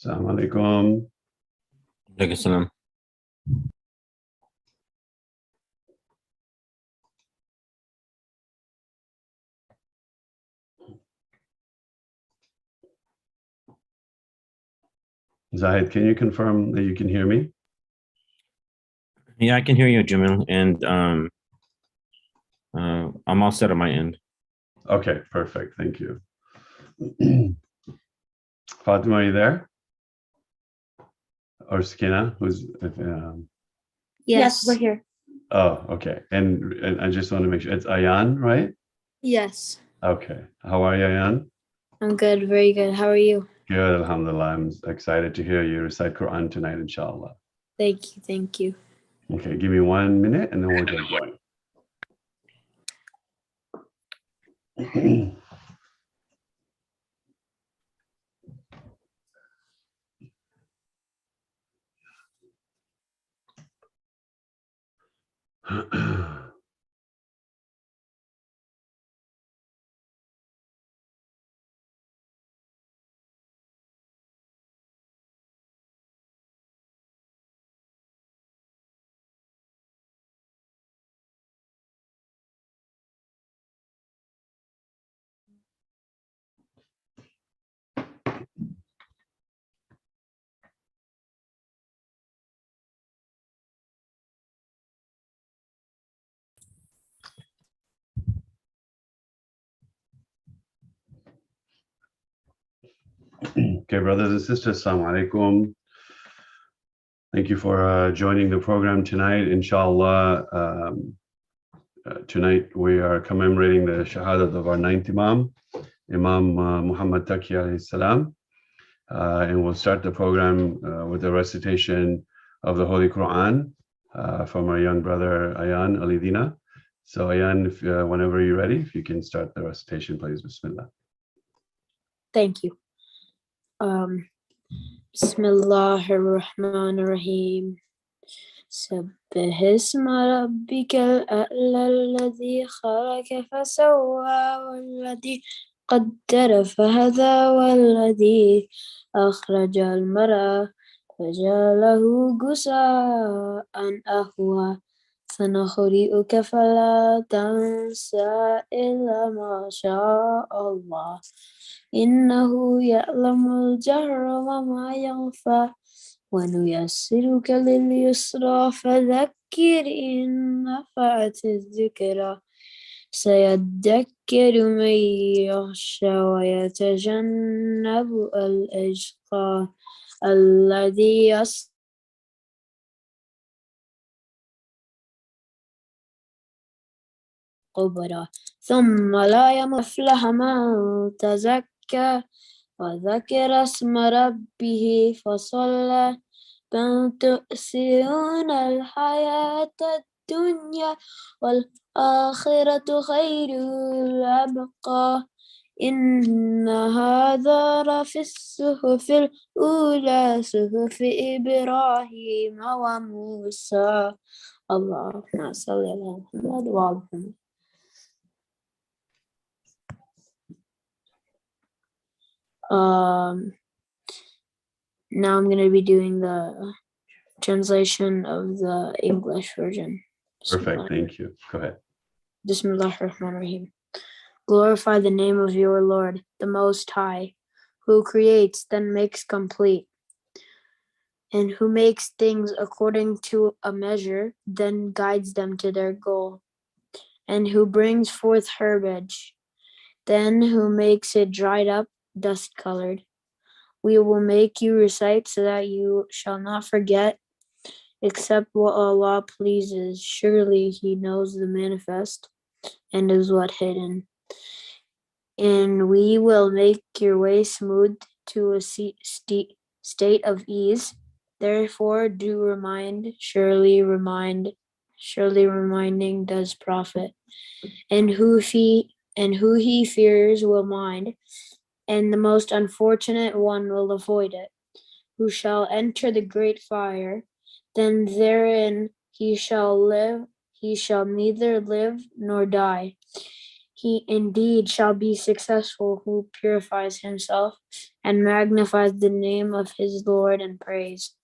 Assalamu alaikum. Alaikum salam. Zahid, can you confirm that you can hear me? Yeah, I can hear you, Jamil, and I'm all set on my end. Okay, perfect. Thank you. Fatima, are you there? Or Sakina, Yes, we're here. Oh, okay. And I just want to make sure it's Ayan, right? Yes. Okay. How are you, Ayan? I'm good, very good. How are you? Good, alhamdulillah. I'm excited to hear you recite Quran tonight, inshallah. Thank you, thank you. Okay, give me 1 minute and then we'll get going. Okay, brothers and sisters, assalamu alaikum. Thank you for joining the program tonight. Inshallah, tonight we are commemorating the shahadat of our ninth Imam, Imam Muhammad Taki alayhi salam. And we'll start the program with a recitation of the Holy Quran from our young brother Ayan Alidina. So Ayan, whenever you're ready, if you can start the recitation, please. Bismillah. Thank you. Bismillahirrahmanirrahim. سبح اسم ربك الأعلى الذي خلق فسوى والذي قدر فهدى والذي أخرج المرعى فجعله غثاء أحوى سنقرئك فلا تنسى إلا ما شاء الله إنه يعلم الجهر وما يخفى ونيسرك لليسرى فذكر إن نفعت الذكرى سيذكر من يخشى ويتجنب الأشقى الذي يصلى القبرى ثم لا يفلح من تزكى وذكر اسم ربه فصلى بل تؤثرون الحياة الدنيا والآخرة خير وأبقى إن هذا لفي الصحف الأولى صحف إبراهيم وموسى اللهم صل على محمد وعلى محمد. Now I'm going to be doing the translation of the English version. Perfect, thank you. Go ahead. Bismillahirrahmanirrahim. Glorify the name of your Lord, the Most High, who creates, then makes complete, and who makes things according to a measure, then guides them to their goal, and who brings forth herbage, then who makes it dried up, dust-colored. We will make you recite so that you shall not forget, except what Allah pleases. Surely He knows the manifest and is what hidden. And we will make your way smooth to a state of ease. Therefore, do remind. Surely reminding does profit. And who he fears will mind, and the most unfortunate one will avoid it. Who shall enter the great fire, then therein he shall live, he shall neither live nor die. He indeed shall be successful who purifies himself and magnifies the name of his Lord and praise.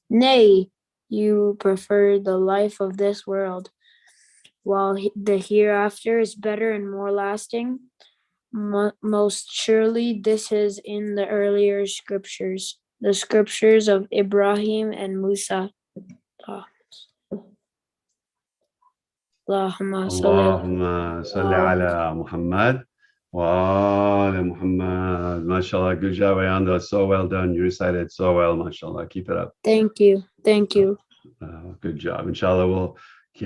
Nay, you prefer the life of this world, while the hereafter is better and more lasting. Most surely this is in the earlier scriptures, the scriptures of Ibrahim and Musa. Allahumma اللهم صل على محمد وآل محمد. MashaAllah, good job, Ayanda. So well done. You recited so well, MashaAllah. Keep it up. Thank you. Thank you. Good job. Inshallah, we'll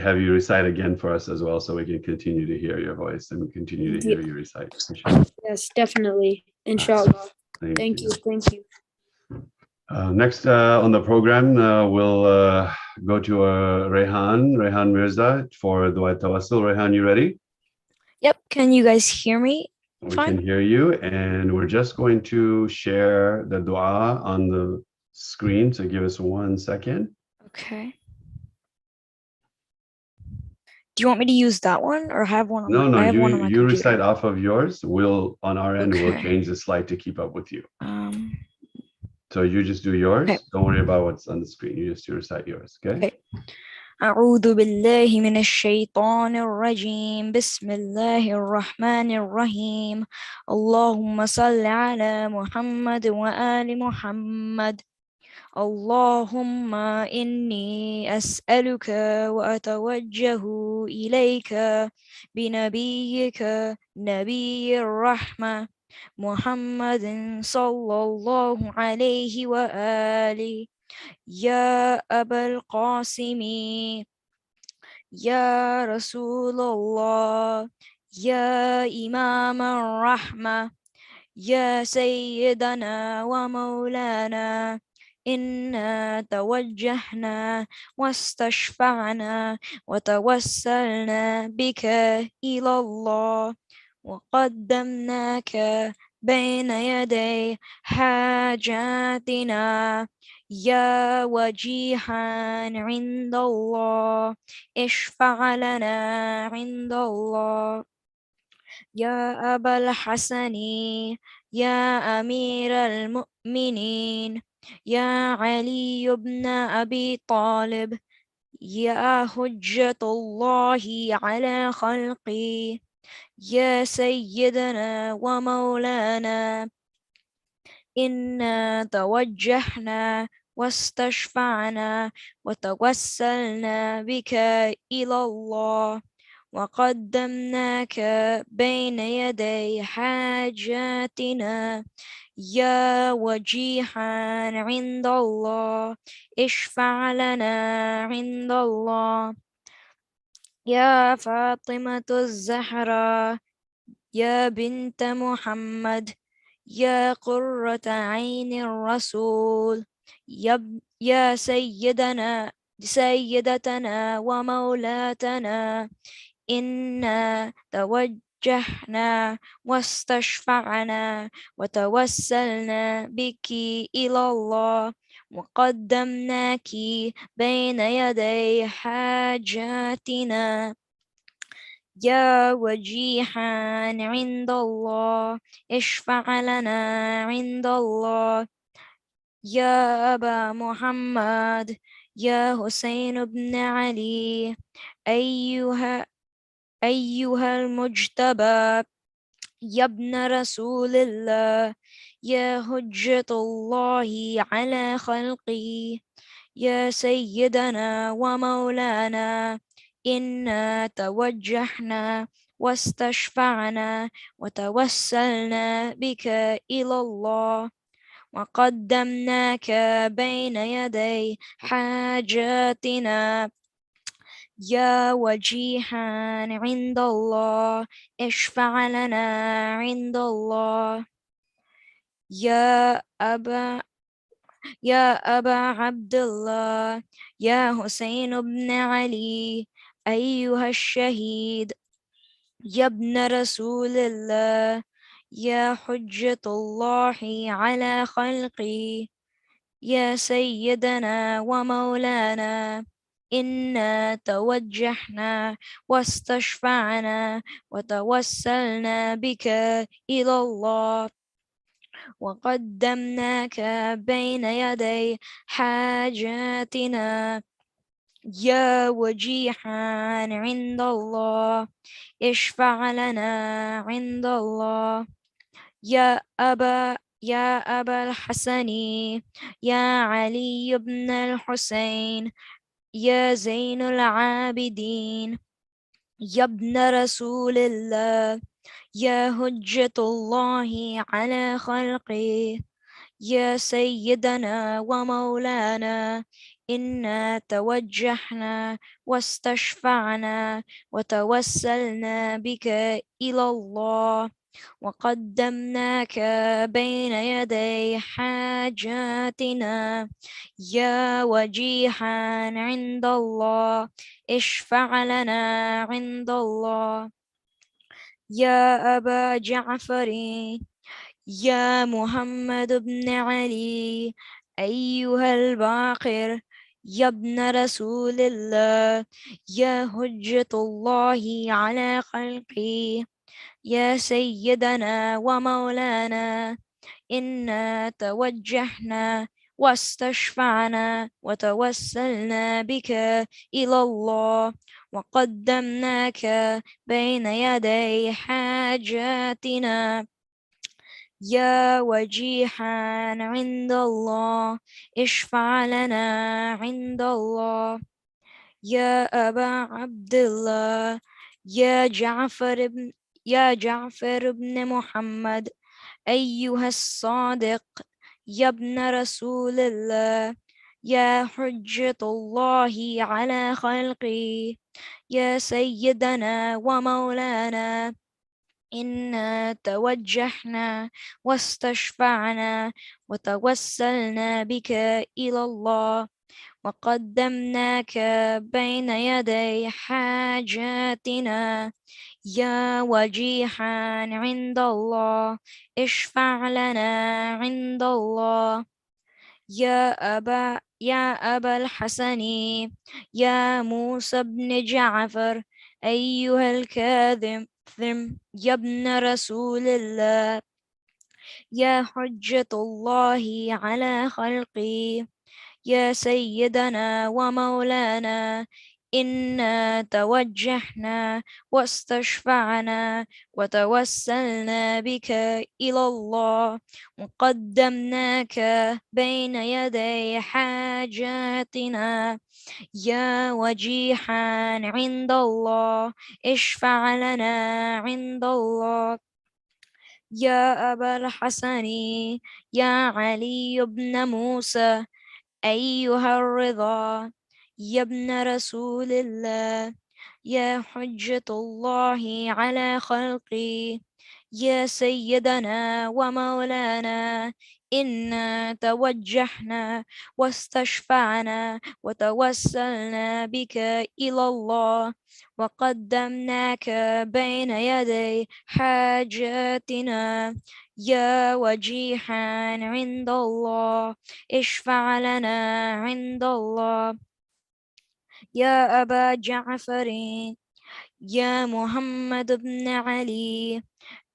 have you recite again for us as well so we can continue to hear your voice and continue to hear you recite. Inshallah. Yes, definitely. Inshallah. Thank you. Thank you. Next on the program, we'll go to Rehan Mirza for Dua Tawassul. Rehan, you ready? Yep. Can you guys hear me? We can hear you, and we're just going to share the dua on the screen. So give us 1 second. Okay. Do you want me to use that one or have one? No, I have one on my you computer. recite off of yours. We'll on our end, we'll Okay. change the slide to keep up with you. So you just do yours. Okay. Don't worry about what's on the screen. You just recite yours. Okay. أعوذ بالله من الشيطان الرجيم بسم الله الرحمن الرحيم اللهم صل على محمد وآل محمد اللهم إني أسألك وأتوجه إليك بنبيك نبي الرحمة محمد صلى الله عليه وآله يا أبا القاسم يا رسول الله يا إمام الرحمة يا سيدنا ومولانا إنا توجهنا واستشفعنا وتوسلنا بك إلى الله وقدمناك بين يدي حاجاتنا يا وجيها عند الله اشفع لنا عند الله يا أبا الحسن يا أمير المؤمنين يا علي بن أبي طالب يا حجة الله على خلقه يا سيدنا ومولانا إنا توجهنا واستشفعنا وتوسلنا بك إلى الله وقدمناك بين يدي حاجاتنا يا وجيها عند الله اشفع لنا عند الله يا فاطمة الزهراء يا بنت محمد يا قرة عين الرسول يا سيدتنا ومولاتنا إنا توجهنا واستشفعنا وتوسلنا بك إلى الله وقدمناك بين يدي حاجاتنا يا وجيها عند الله اشفع لنا عند الله يا أبا محمد يا حسين بن علي أيها المجتبى يا ابن رسول الله يا حجة الله على خلقه يا سيدنا ومولانا إنا توجهنا واستشفعنا وتوسلنا بك إلى الله وقدمناك بين يدي حاجاتنا يا وجيها عند الله اشفع لنا عند الله يا أبا عبد الله يا حسين بن علي أيها الشهيد يا ابن رسول الله يا حجة الله على خلقه يا سيدنا ومولانا إنا توجهنا واستشفعنا وتوسلنا بك إلى الله وقدمناك بين يدي حاجاتنا يا وجيها عند الله اشفع لنا عند الله يا أبا الحسن يا علي بن الحسين يا زين العابدين يا ابن رسول الله يا حجة الله على خلقه يا سيدنا ومولانا إنا توجهنا واستشفعنا وتوسلنا بك إلى الله وقدمناك بين يدي حاجاتنا يا وجيها عند الله اشفع لنا عند الله يا أبا جعفر يا محمد بن علي أيها الباقر يا ابن رسول الله يا حجة الله على خلقه يا سيدنا ومولانا إنا توجهنا واستشفعنا وتوسلنا بك إلى الله وقدمناك بين يدي حاجاتنا يا وجيها عند الله اشفع لنا عند الله يا أبا عبد الله يا جعفر بن محمد أيها الصادق يا ابن رسول الله يا حجة الله على خلقه يا سيدنا ومولانا إنا توجهنا واستشفعنا وتوسلنا بك إلى الله وقدمناك بين يدي حاجاتنا يا وجيها عند الله اشفع لنا عند الله يا أبا الحسن يا موسى بن جعفر أيها الكاظم يا ابن رسول الله يا حجة الله على خلقه يا سيدنا ومولانا إنا توجهنا واستشفعنا وتوسلنا بك إلى الله وقدمناك بين يدي حاجاتنا يا وجيها عند الله اشفع لنا عند الله يا أبا الحسن يا علي بن موسى أيها الرضا يا ابن رسول الله يا حجة الله على خلقه يا سيدنا ومولانا إنا توجهنا واستشفعنا وتوسلنا بك إلى الله وقدمناك بين يدي حاجاتنا يا وجيها عند الله اشفع لنا عند الله يا أبا جعفر يا محمد بن علي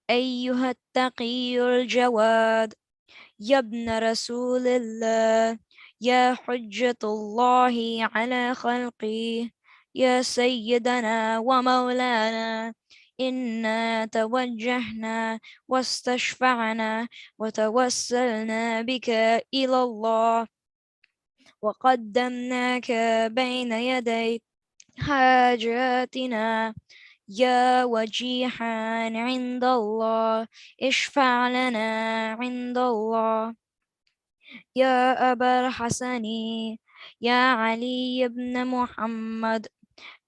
أيها التقي الجواد يا ابن رسول الله يا حجة الله على خلقه يا سيدنا ومولانا إنا توجهنا واستشفعنا وتوسلنا بك إلى الله وقدمناك بين يدي حاجاتنا يا وجيها عند الله اشفع لنا عند الله يا أبا الحسن يا علي بن محمد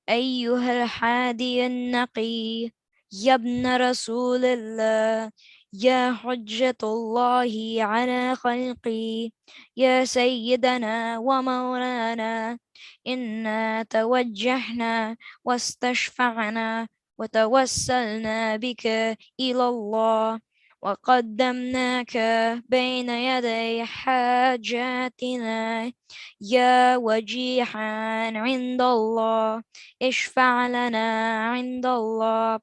أيها الحادي النقي يا ابن رسول الله يا حجة الله على خلقه يا سيدنا ومولانا إنا توجهنا واستشفعنا وتوسلنا بك إلى الله وقدمناك بين يدي حاجاتنا يا وجيها عند الله اشفع لنا عند الله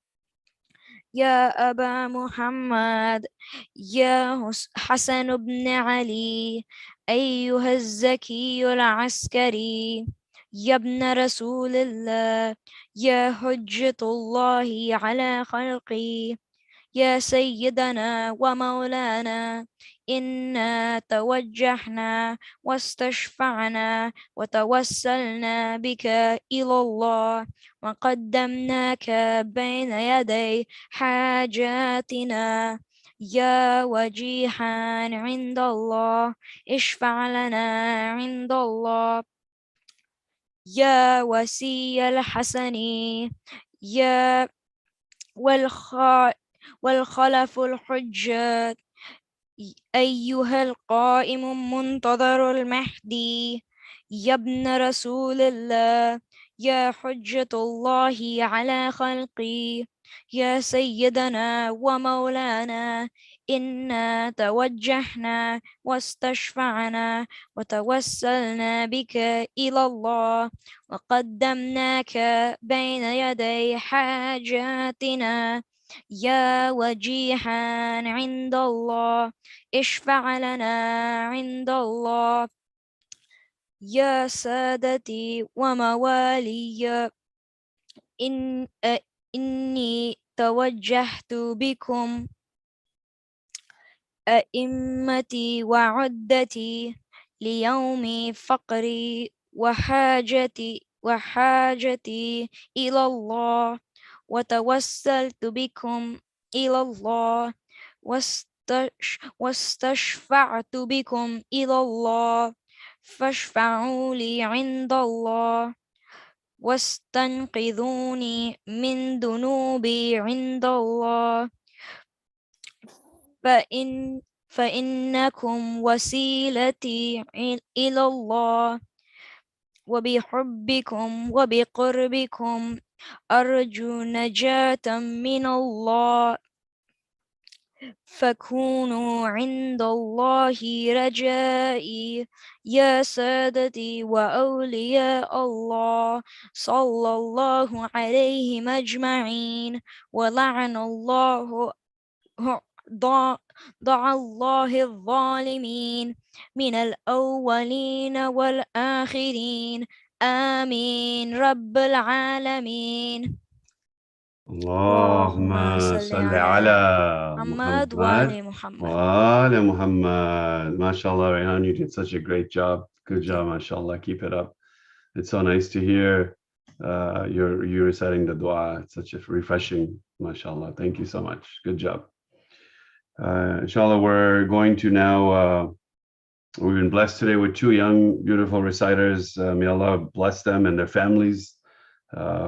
يا أبا محمد يا حسن بن علي أيها الزكي العسكري يا ابن رسول الله يا حجة الله على خلقه يا سيدنا ومولانا إنا توجهنا واستشفعنا وتوسلنا بك إلى الله وقدمناك بين يدي حاجاتنا يا وجيها عند الله اشفع لنا عند الله يا وسي الحسن يا والخ والخلف الحجة أيها القائم منتظر المهدي يا ابن رسول الله يا حجة الله على خلقي يا سيدنا ومولانا إنا توجهنا واستشفعنا وتوسلنا بك إلى الله وقدمناك بين يدي حاجاتنا يا وجيها عند الله اشفع لنا عند الله يا سادتي وموالي إن إني توجهت بكم أئمتي وعدتي ليوم فقري وحاجتي إلى الله وتوسلت بكم إلى الله واستشفعت بكم إلى الله فاشفعوا لي عند الله واستنقذوني من ذنوبي عند الله فإنكم وسيلتي إلى الله وبحبكم وبقربكم أرجو نجاة من الله فكونوا عند الله رجائي يا سادتي وأولياء الله صلى الله عليهم أجمعين ولعن الله ضع الله الظالمين من الأولين والآخرين آمين رب العالمين اللهم صل على محمد محمد وآل محمد. وآل Muhammad. MashaAllah, Rayhan, you did such a great job. Good job, MashaAllah. Keep it up. It's so nice to hear you reciting the dua. It's such a refreshing, MashaAllah. Thank you so much. Good job. Inshallah, we're going to now, we've been blessed today with two young, beautiful reciters. May Allah bless them and their families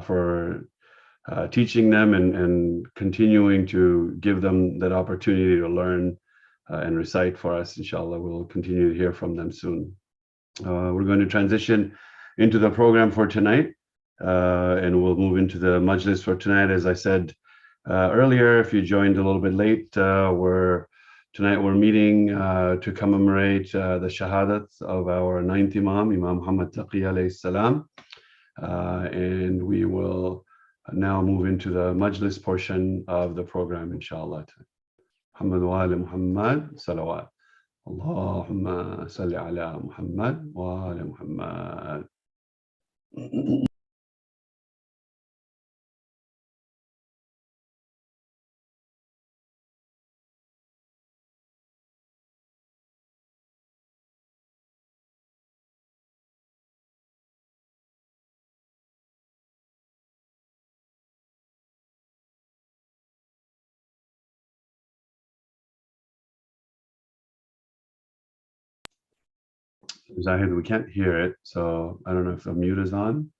for teaching them and continuing to give them that opportunity to learn and recite for us. Inshallah, we'll continue to hear from them soon. We're going to transition into the program for tonight, and we'll move into the majlis for tonight. As I said earlier, if you joined a little bit late, tonight we're meeting to commemorate the shahadat of our ninth Imam, Imam Muhammad Taki alayhi salam, and we will now move into the majlis portion of the program, inshallah. Muhammad wa ali Muhammad, salawat. Allahumma salli ala Muhammad wa ali Muhammad. Zahid, we can't hear it, so I don't know if the mute is on.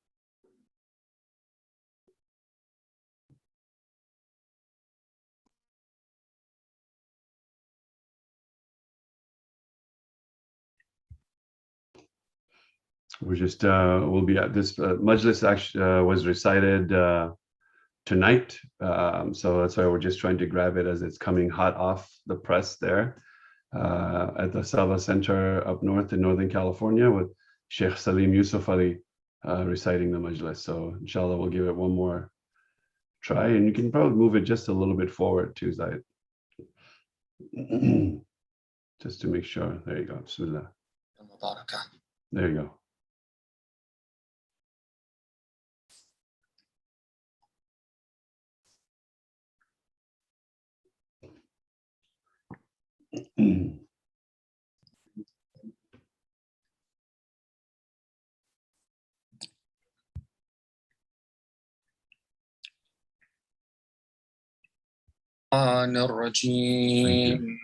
We're just, we'll be at this, majlis actually was recited tonight. So that's why we're just trying to grab it as it's coming hot off the press there at the Saba Center up north in Northern California with Sheikh Salim Yusuf Ali reciting the majlis. So inshallah, we'll give it one more try, and you can probably move it just a little bit forward too, Zaid. Just to make sure. There you go. Bismillah. There you go. الرجيم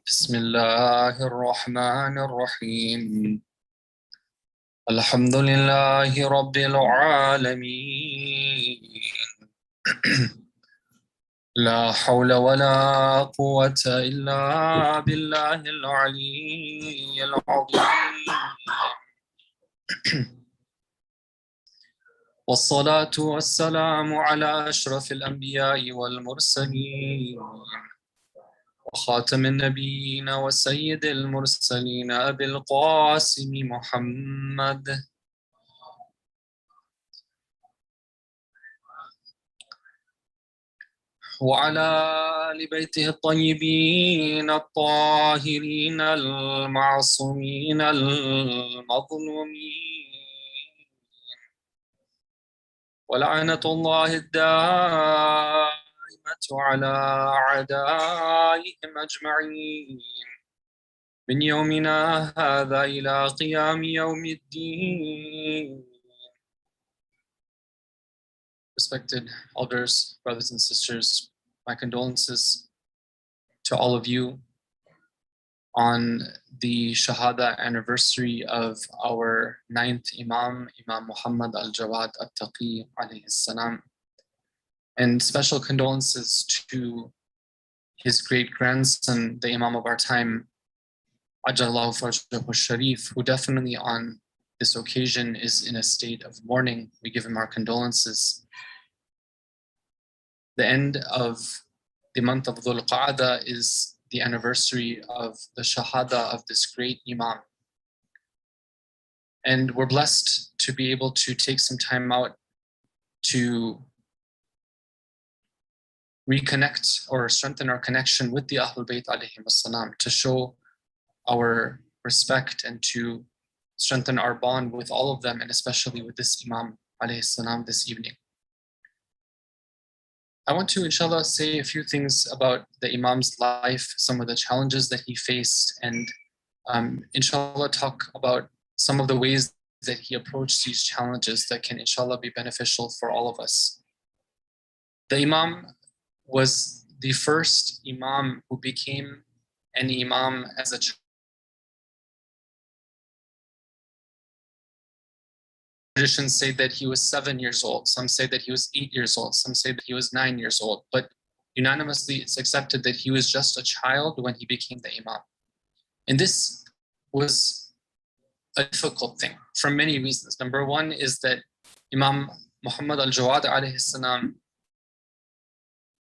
بسم الله الرحمن الرحيم الحمد لله رب العالمين لا حول ولا قوة إلا بالله العلي العظيم والصلاة والسلام على أشرف الأنبياء والمرسلين وخاتم النبيين وسيد المرسلين أبي القاسم محمد وعلى آل بيته الطيبين الطاهرين المعصومين المظلومين ولعنة الله الدائمة على أعدائهم أجمعين من يومنا هذا إلى قيام يوم الدين. Respected elders, brothers and sisters, my condolences to all of you on the Shahada anniversary of our 9th Imam, Imam Muhammad al-Jawad al-Taki alayhi salam. And special condolences to his great grandson, the Imam of our time, Ajallahu Farjahu Sharif, who definitely on this occasion is in a state of mourning. We give him our condolences. The end of the month of Dhul Qa'dah is the anniversary of the Shahada of this great Imam. And we're blessed to be able to take some time out to reconnect or strengthen our connection with the Ahlul Bayt alayhim as-salam, to show our respect and to strengthen our bond with all of them, and especially with this Imam alayhi salam this evening. I want to, inshallah, say a few things about the Imam's life, some of the challenges that he faced, and inshallah talk about some of the ways that he approached these challenges that can, inshallah, be beneficial for all of us. The Imam was the first Imam who became an Imam as a child. Traditions say that he was 7 years old. Some say that he was 8 years old. Some say that he was 9 years old. But unanimously, it's accepted that he was just a child when he became the Imam. And this was a difficult thing for many reasons. Number one is that Imam Muhammad al-Jawad alayhi salam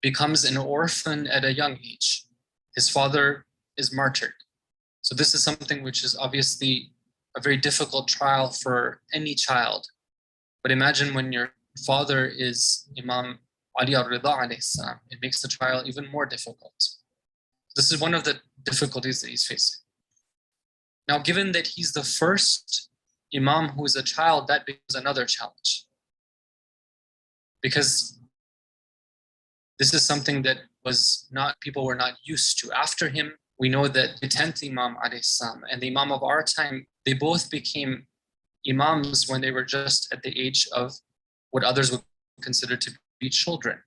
becomes an orphan at a young age. His father is martyred. So this is something which is obviously a very difficult trial for any child. But imagine when your father is Imam Ali al-Rida alayhi salam, it makes the trial even more difficult. This is one of the difficulties that he's facing. Now, given that he's the first Imam who is a child, that becomes another challenge. Because this is something that people were not used to. After him, we know that the 10th Imam alayhi salam and the Imam of our time, they both became Imams when they were just at the age of what others would consider to be children.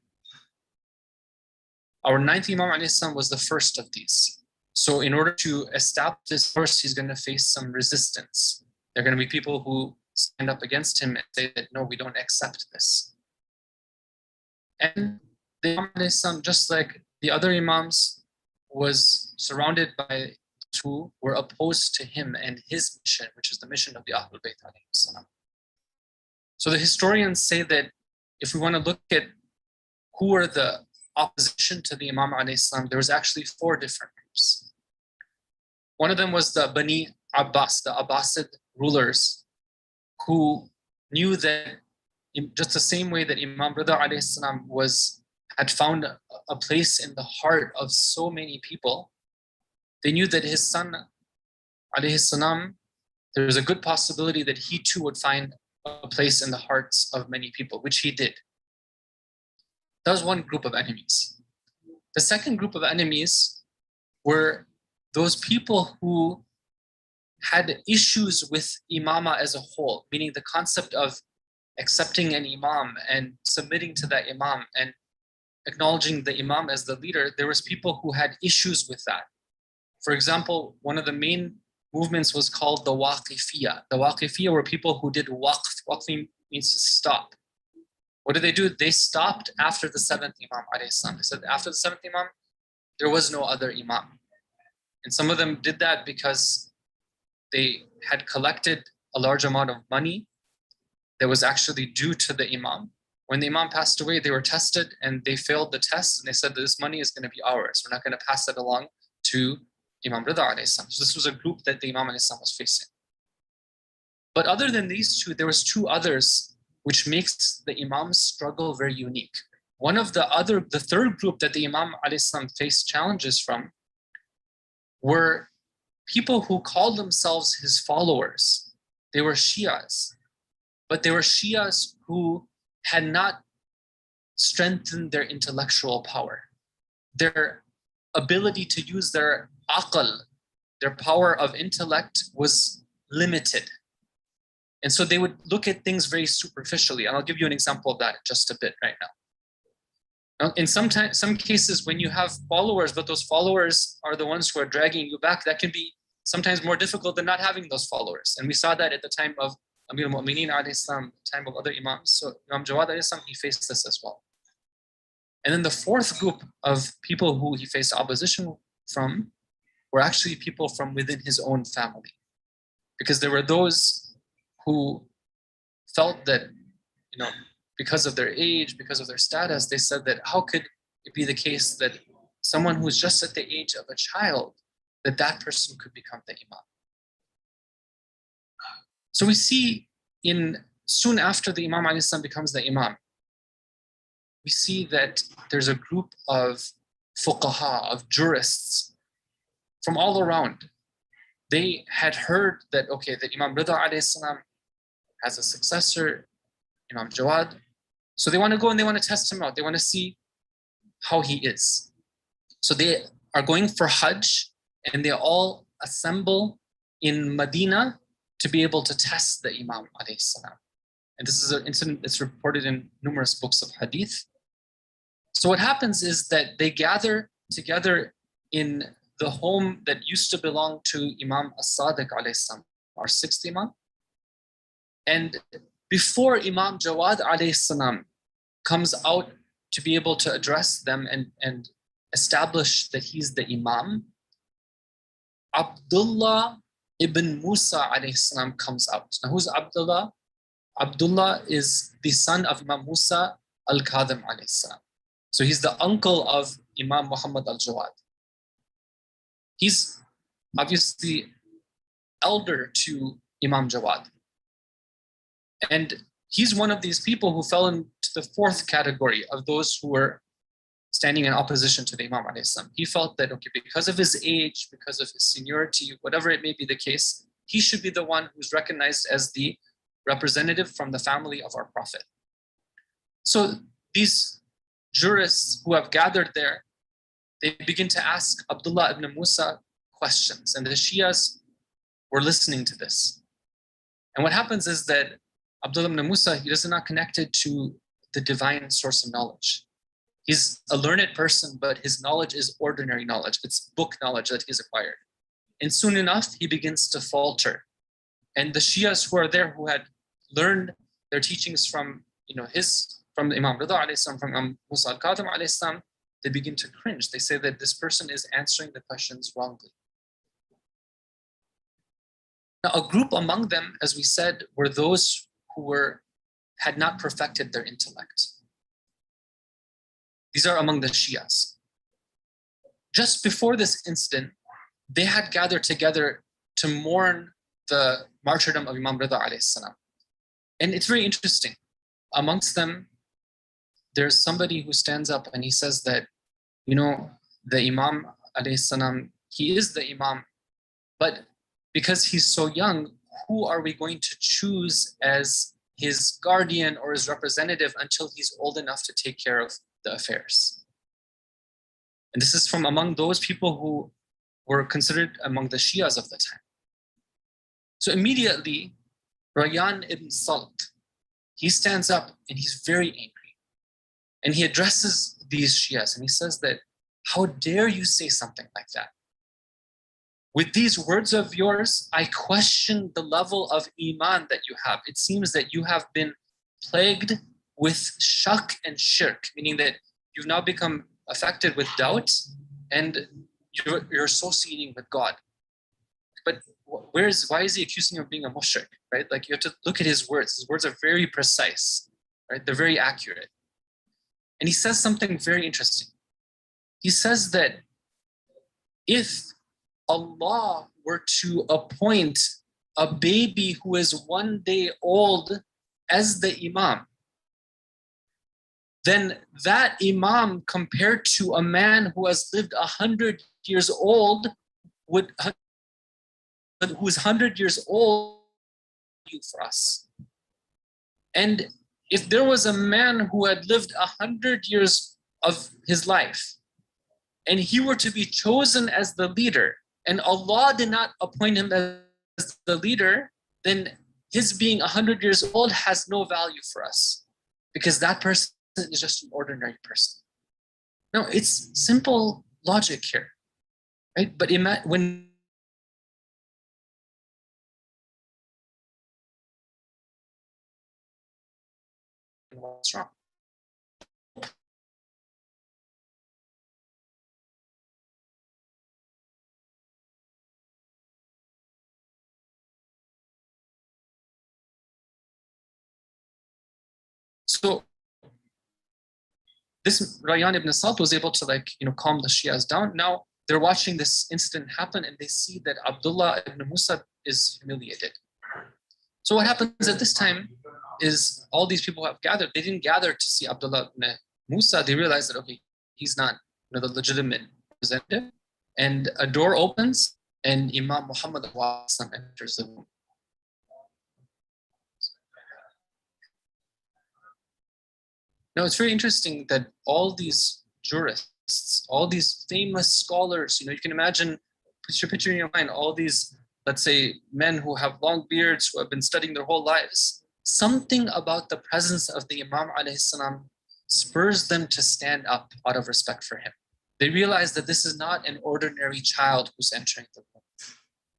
Our 9th Imam alayhi salam was the first of these. So in order to establish this, first he's going to face some resistance. There are going to be people who stand up against him and say that, no, we don't accept this. And the Imam alayhi salam, just like the other Imams, was surrounded by those who were opposed to him and his mission, which is the mission of the Ahlul Bayt alayhi. So the historians say that if we want to look at who were the opposition to the Imam alayhi salam, there was actually 4 different groups. One of them was the Bani Abbas, the Abbasid rulers, who knew that in just the same way that Imam Rida alayhi salam had found a place in the heart of so many people, they knew that his son alayhi salam, there was a good possibility that he too would find a place in the hearts of many people, which he did. That was one group of enemies. The second group of enemies were those people who had issues with imama as a whole, meaning the concept of accepting an imam and submitting to that imam and acknowledging the imam as the leader. There was people who had issues with that. For example, one of the main movements was called the Waqifiyya. The Waqifiyya were people who did waqf. Waqf means to stop. What did they do? They stopped after the 7th Imam alayhi salam. They said after the 7th Imam, there was no other Imam. And some of them did that because they had collected a large amount of money that was actually due to the Imam. When the Imam passed away, they were tested and they failed the test, and they said that this money is going to be ours. We're not going to pass it along to Imam Rida alayhi salam. So this was a group that the Imam alayhi salam was facing. But other than these two, there was 2 others, which makes the Imam's struggle very unique. The third group that the Imam alayhi salam faced challenges from were people who called themselves his followers. They were Shias, but they were Shias who had not strengthened their intellectual power. Their ability to use their aql, their power of intellect, was limited. And so they would look at things very superficially. And I'll give you an example of that in just a bit right now. Now, in some cases, when you have followers, but those followers are the ones who are dragging you back, that can be sometimes more difficult than not having those followers. And we saw that at the time of Amir al-Mu'mineen alayhi salam, the time of other Imams. So Imam Jawad alayhi salam, he faced this as well. And then the 4th group of people who he faced opposition from were actually people from within his own family. Because there were those who felt that, because of their age, because of their status, they said that how could it be the case that someone who's just at the age of a child, that person could become the Imam? So we see soon after the Imam alayhi salam becomes the Imam, we see that there's a group of fuqaha, of jurists from all around. They had heard that, that Imam Rida alayhi salam has a successor, Imam Jawad. So they want to go and they want to test him out. They want to see how he is. So they are going for Hajj, and they all assemble in Medina to be able to test the Imam alayhi salam. And this is an incident that's reported in numerous books of hadith. So what happens is that they gather together in the home that used to belong to Imam as-Sadiq alayhi salam, our 6th Imam. And before Imam Jawad alayhi salam comes out to be able to address them and establish that he's the Imam, Abdullah ibn Musa alayhi salam comes out. Now who's Abdullah? Abdullah is the son of Imam Musa al-Kadhim alayhi salam. So he's the uncle of Imam Muhammad al-Jawad. He's obviously elder to Imam Jawad. And he's one of these people who fell into the 4th category of those who were standing in opposition to the Imam alayhi salam. He felt that, because of his age, because of his seniority, whatever it may be the case, he should be the one who's recognized as the representative from the family of our Prophet. So these jurists who have gathered there, they begin to ask Abdullah ibn Musa questions, and the Shias were listening to this. And what happens is that Abdullah ibn Musa, he is not connected to the divine source of knowledge. He's a learned person, but his knowledge is ordinary knowledge. It's book knowledge that he's acquired. And soon enough, he begins to falter. And the Shias who are there, who had learned their teachings from, from Imam Rida alayhi salam, from Imam Musa al-Kadhim alayhi salam, they begin to cringe. They say that this person is answering the questions wrongly. Now, a group among them, as we said, were those who had not perfected their intellect. These are among the Shias. Just before this incident, they had gathered together to mourn the martyrdom of Imam Rida alayhi salam. And it's very interesting. Amongst them, there's somebody who stands up and he says that, you know, the Imam alayhi salam, he is the Imam, but because he's so young, who are we going to choose as his guardian or his representative until he's old enough to take care of the affairs? And this is from among those people who were considered among the Shias of the time. So immediately, Rayyan ibn Salt, he stands up and he's very angry. And he addresses these Shias and he says that, how dare you say something like that? With these words of yours, I question the level of Iman that you have. It seems that you have been plagued with shak and shirk, meaning that you've now become affected with doubt and you're associating with God. But why is he accusing you of being a mushrik, right? Like, you have to look at his words. His words are very precise, right? They're very accurate. And he says something very interesting. He says that if Allah were to appoint a baby who is 1 day old as the Imam, then that Imam compared to a man who has lived 100 years old who's 100 years old for us. And if there was a man who had lived 100 years of his life and he were to be chosen as the leader, and Allah did not appoint him as the leader, then his being 100 years old has no value for us, because that person is just an ordinary person. No, it's simple logic here, right? But when what's wrong? So this Rayyan ibn Salt was able to, like, calm the Shias down. Now they're watching this incident happen and they see that Abdullah ibn Musa is humiliated. So what happens at this time is all these people have gathered. They didn't gather to see Abdullah ibn Musa. They realized that, okay, he's not the legitimate representative. And a door opens and Imam Muhammad enters the room. Now, it's very interesting that all these jurists, all these famous scholars, you can imagine, put your picture in your mind, all these, let's say, men who have long beards, who have been studying their whole lives, something about the presence of the Imam alayhi salam spurs them to stand up out of respect for him. They realize that this is not an ordinary child who's entering the room.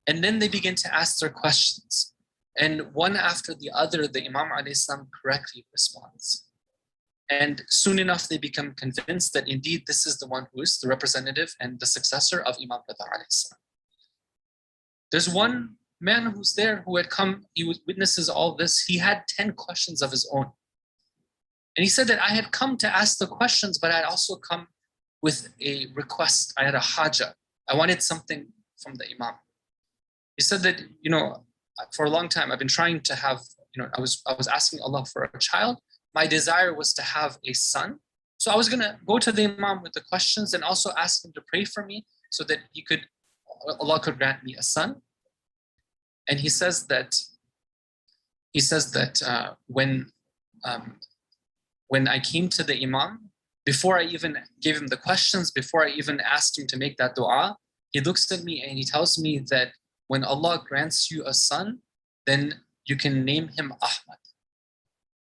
And then they begin to ask their questions. And one after the other, the Imam alayhi salam correctly responds. And soon enough, they become convinced that indeed this is the one who is the representative and the successor of Imam Rida alayhi salam. There's one man who's there who had come, he witnesses all this. He had 10 questions of his own. And he said that I had come to ask the questions, but I had also come with a request. I had a haja. I wanted something from the Imam. He said that, for a long time, I've been trying to have, I was asking Allah for a child. My desire was to have a son. So I was going to go to the Imam with the questions and also ask him to pray for me so that Allah could grant me a son. And he says that when I came to the Imam, before I even gave him the questions, before I even asked him to make that dua, he looks at me and he tells me that when Allah grants you a son, then you can name him Ahmad.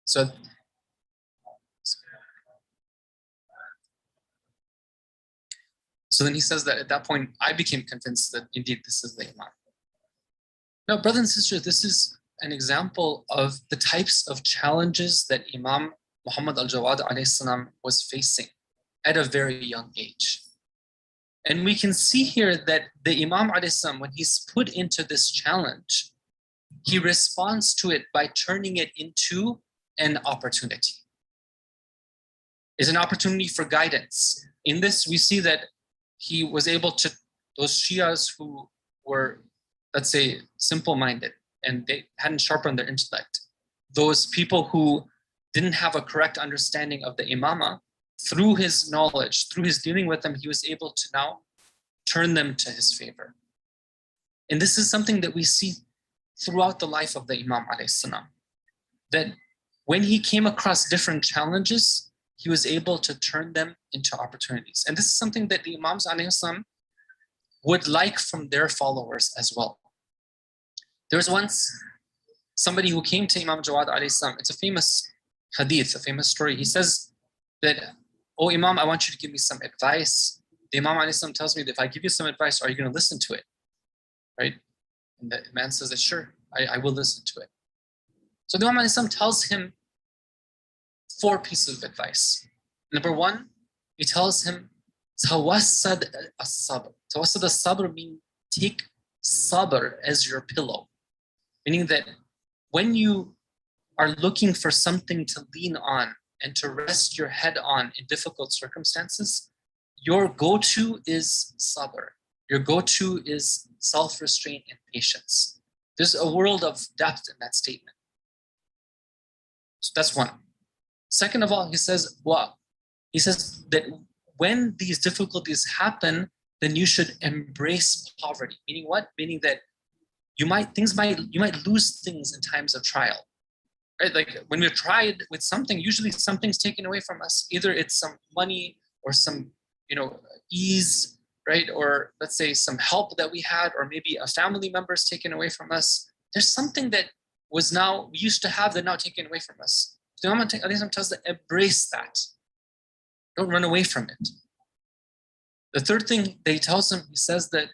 So then he says that at that point, I became convinced that indeed this is the Imam. Now, brothers and sisters, this is an example of the types of challenges that Imam Muhammad al-Jawad alayhi salam was facing at a very young age. And we can see here that the Imam alayhi salam, when he's put into this challenge, he responds to it by turning it into an opportunity. is an opportunity for guidance. In this, we see that he was able to, those Shias who were, let's say, simple-minded and they hadn't sharpened their intellect, those people who didn't have a correct understanding of the imama, through his knowledge, through his dealing with them, he was able to now turn them to his favor. And this is something that we see throughout the life of the Imam alayhi salam, that when he came across different challenges, he was able to turn them into opportunities. And this is something that the Imams alayhi salam would like from their followers as well. There was once somebody who came to Imam Jawad alayhi salam. It's a famous hadith, a famous story. He says that, "Oh Imam, I want you to give me some advice." The Imam alayhi salam tells me that if I give you some advice, are you going to listen to it? Right? And the man says that, sure, I will listen to it. So the Imam alayhi salam tells him 4 pieces of advice. Number 1, he tells him, tawassad as-sabr. Tawassad as-sabr means take sabr as your pillow. Meaning that when you are looking for something to lean on and to rest your head on in difficult circumstances, your go-to is sabr. Your go-to is self-restraint and patience. There's a world of depth in that statement. So that's 1. Second of all, he says, wow. He says that when these difficulties happen, then you should embrace poverty. Meaning what? Meaning that you might lose things in times of trial. Right? Like when we're tried with something, usually something's taken away from us. Either it's some money or some, ease, right? Or let's say some help that we had, or maybe a family member is taken away from us. There's something that we used to have that now taken away from us. So Imam tells us to embrace that. Don't run away from it. The third thing that he tells him, he says that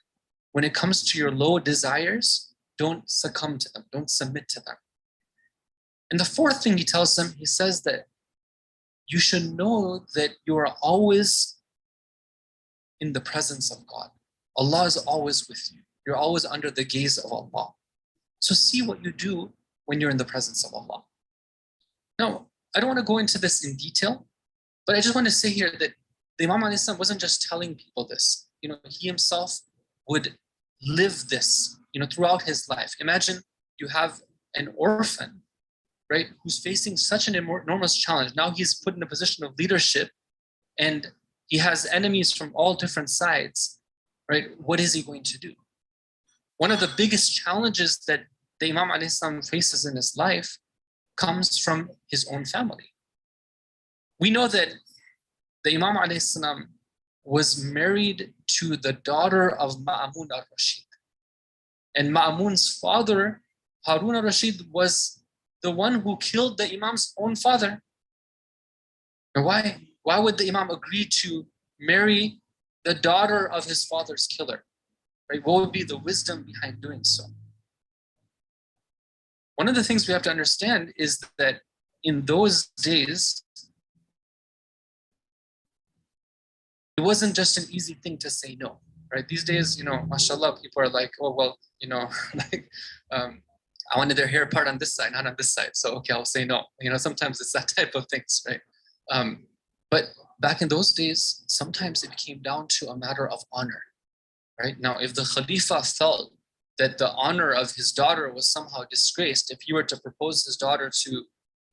when it comes to your low desires, don't succumb to them, don't submit to them. And the fourth thing he tells them, he says that you should know that you are always in the presence of God. Allah is always with you. You're always under the gaze of Allah. So see what you do when you're in the presence of Allah. Now, I don't want to go into this in detail, but I just want to say here that the Imam ﷺ wasn't just telling people this. He himself would live this, throughout his life. Imagine you have an orphan, right, who's facing such an enormous challenge. Now he's put in a position of leadership and he has enemies from all different sides, right? What is he going to do? One of the biggest challenges that the Imam ﷺ faces in his life comes from his own family. We know that the Imam ﷺ was married to the daughter of Ma'mun al-Rashid. And Ma'mun's father, Harun al-Rashid, was the one who killed the Imam's own father. And why? Why would the Imam agree to marry the daughter of his father's killer? Right? What would be the wisdom behind doing so? One of the things we have to understand is that in those days, it wasn't just an easy thing to say no, right? These days, mashallah, people are like, oh, well, I wanted their hair part on this side, not on this side. So, okay, I'll say no. Sometimes it's that type of things, right? But back in those days, sometimes it came down to a matter of honor, right? Now, if the Khalifa felt that the honor of his daughter was somehow disgraced, if he were to propose his daughter to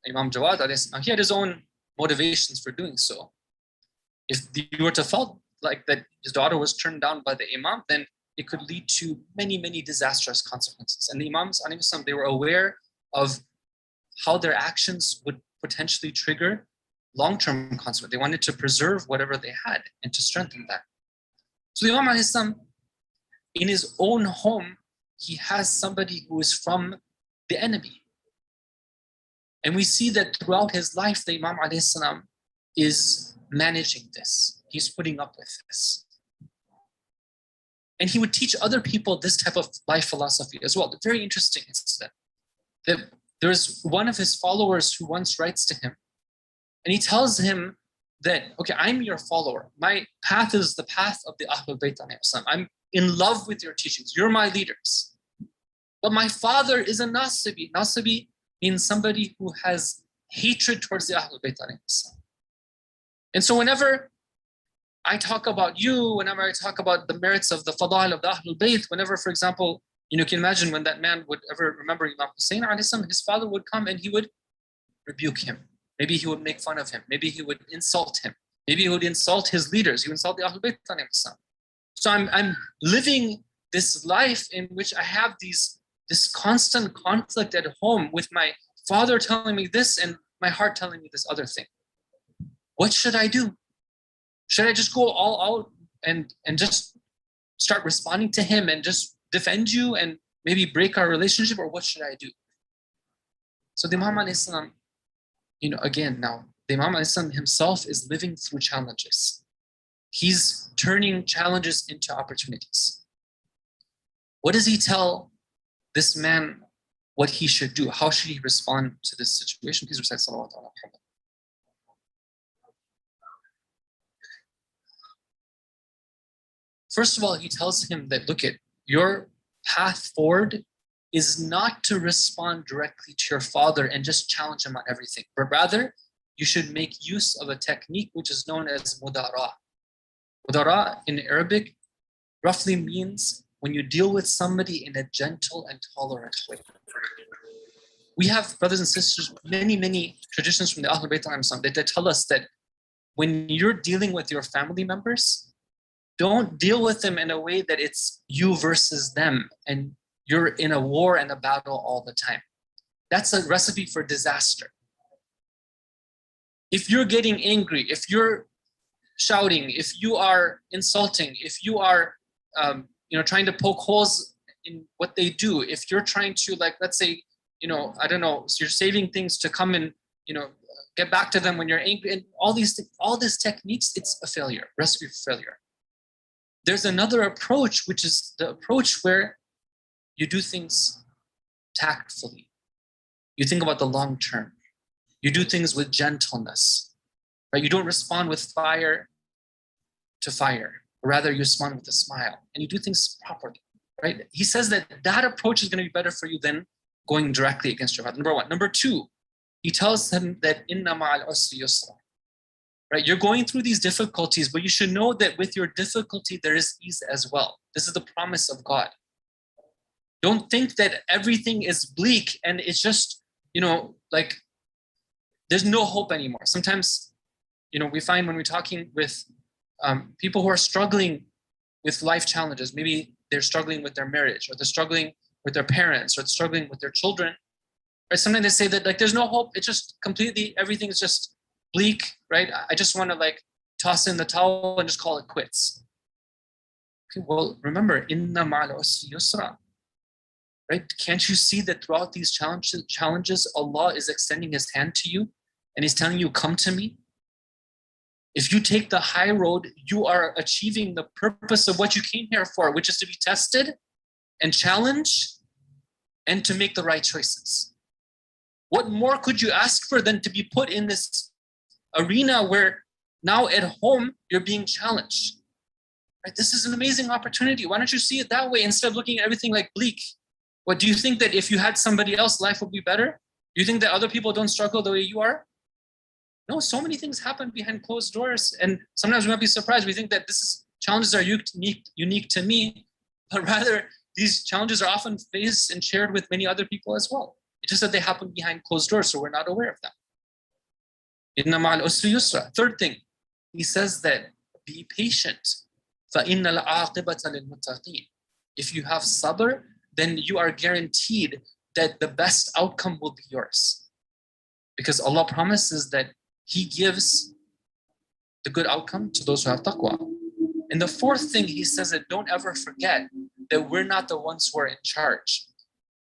Imam Jawad, he had his own motivations for doing so. If you were to felt like that his daughter was turned down by the Imam, then it could lead to many, many disastrous consequences. And the Imams, they were aware of how their actions would potentially trigger long-term consequences. They wanted to preserve whatever they had and to strengthen that. So the Imam, in his own home, he has somebody who is from the enemy. And we see that throughout his life, the Imam is managing this. He's putting up with this. And he would teach other people this type of life philosophy as well. The very interesting incident that there's one of his followers who once writes to him, and he tells him that, okay, I'm your follower. My path is the path of the Ahlul Bayt. I'm in love with your teachings. You're my leaders. But my father is a Nasibi. Nasibi means somebody who has hatred towards the Ahlul Bayt. And so whenever I talk about you, whenever I talk about the merits of the fadail of the Ahlul Bayt, whenever, for example, you can imagine when that man would ever remember Imam Hussein, his father would come and he would rebuke him. Maybe he would make fun of him. Maybe he would insult him. Maybe he would insult his leaders. He would insult the Ahlul Bayt. So I'm living this life in which I have this constant conflict at home with my father telling me this and my heart telling me this other thing. What should I do? Should I just go all out and just start responding to him and just defend you and maybe break our relationship, or what should I do? So the Imam al-Islam, again now, the Imam al-Islam himself is living through challenges. He's turning challenges into opportunities. What does he tell this man what he should do? How should he respond to this situation? Please recite salawat ala Muhammad. First of all, he tells him that, look, your path forward is not to respond directly to your father and just challenge him on everything, but rather you should make use of a technique which is known as mudara. Mudara in Arabic roughly means when you deal with somebody in a gentle and tolerant way. We have, brothers and sisters, many traditions from the Ahlul Bayt that tell us that when you're dealing with your family members, don't deal with them in a way that it's you versus them and you're in a war and a battle all the time. That's a recipe for disaster. If you're getting angry, if you're shouting, if you are insulting, if you are trying to poke holes in what they do, if you're trying to, like, let's say, so you're saving things to come and, get back to them when you're angry, and all these techniques, it's a failure, recipe for failure. There's another approach, which is the approach where you do things tactfully. You think about the long term. You do things with gentleness, right? You don't respond with fire to fire. Rather, you respond with a smile, and you do things properly, right? He says that approach is going to be better for you than going directly against your father. Number one. Number two, he tells him that inna ma'al usri yusra. Right? You're going through these difficulties, but you should know that with your difficulty, there is ease as well. This is the promise of God. Don't think that everything is bleak and it's just, like there's no hope anymore. Sometimes, we find when we're talking with people who are struggling with life challenges, maybe they're struggling with their marriage, or they're struggling with their parents, or they're struggling with their children. Right? Sometimes they say that, like, there's no hope. It's just completely, everything's just bleak, right? I just want to toss in the towel and just call it quits. Okay, well, remember, inna ma'al usri yusra. Right? Can't you see that throughout these challenges, Allah is extending His hand to you and He's telling you, come to me? If you take the high road, you are achieving the purpose of what you came here for, which is to be tested and challenged and to make the right choices. What more could you ask for than to be put in this arena where now at home you're being challenged? Right? This is an amazing opportunity. Why don't you see it that way instead of looking at everything like bleak? What, do you think that if you had somebody else, life would be better? Do you think that other people don't struggle the way you are? No, so many things happen behind closed doors, and sometimes we might be surprised. We think that challenges are unique to me, but rather these challenges are often faced and shared with many other people as well. It's just that they happen behind closed doors, so we're not aware of them. Inna ma'al usri yusra. Third thing, he says that be patient. فَإِنَّ الْعَاقِبَةَ لِلْمُتَّقِينَ. If you have sabr, then you are guaranteed that the best outcome will be yours. Because Allah promises that He gives the good outcome to those who have taqwa. And the fourth thing, he says that don't ever forget that we're not the ones who are in charge.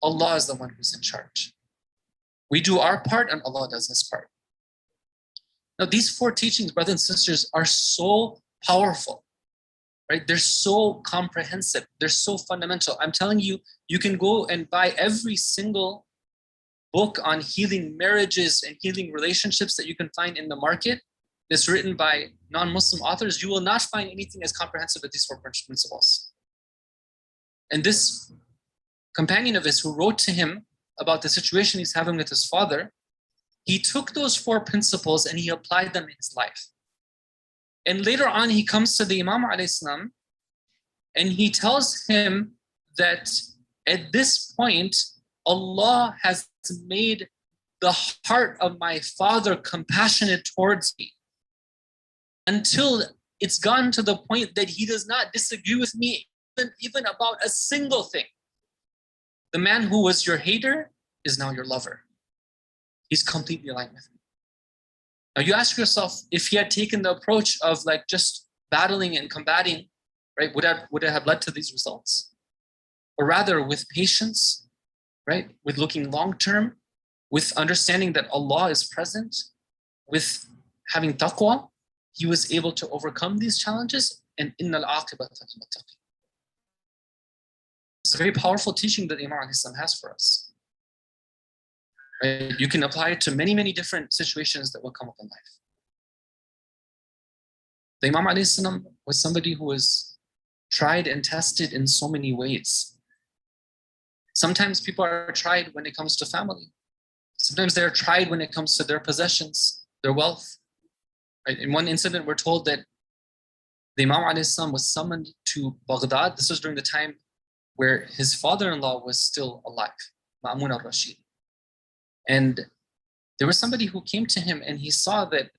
Allah is the one who's in charge. We do our part and Allah does His part. Now, these four teachings, brothers and sisters, are so powerful, right? They're so comprehensive. They're so fundamental. I'm telling you, you can go and buy every single book on healing marriages and healing relationships that you can find in the market that's written by non-Muslim authors. You will not find anything as comprehensive as these four principles. And this companion of his who wrote to him about the situation he's having with his father, he took those four principles and he applied them in his life. And later on, he comes to the Imam alayhi salam, and he tells him that at this point, Allah has made the heart of my father compassionate towards me until it's gotten to the point that he does not disagree with me even about a single thing. The man who was your hater is now your lover. He's completely aligned with me. Now you ask yourself, if he had taken the approach of like just battling and combating, right, would it have led to these results? Or rather, with patience, right, with looking long-term, with understanding that Allah is present, with having taqwa, he was able to overcome these challenges, and innal aqibata lil muttaqin. It's a very powerful teaching that Imam has for us. Right? You can apply it to many, many different situations that will come up in life. The Imam was somebody who was tried and tested in so many ways. Sometimes people are tried when it comes to family. Sometimes they're tried when it comes to their possessions, their wealth. Right? In one incident, we're told that the Imam was summoned to Baghdad. This was during the time where his father-in-law was still alive, Ma'mun al-Rashid. And there was somebody who came to him and he saw that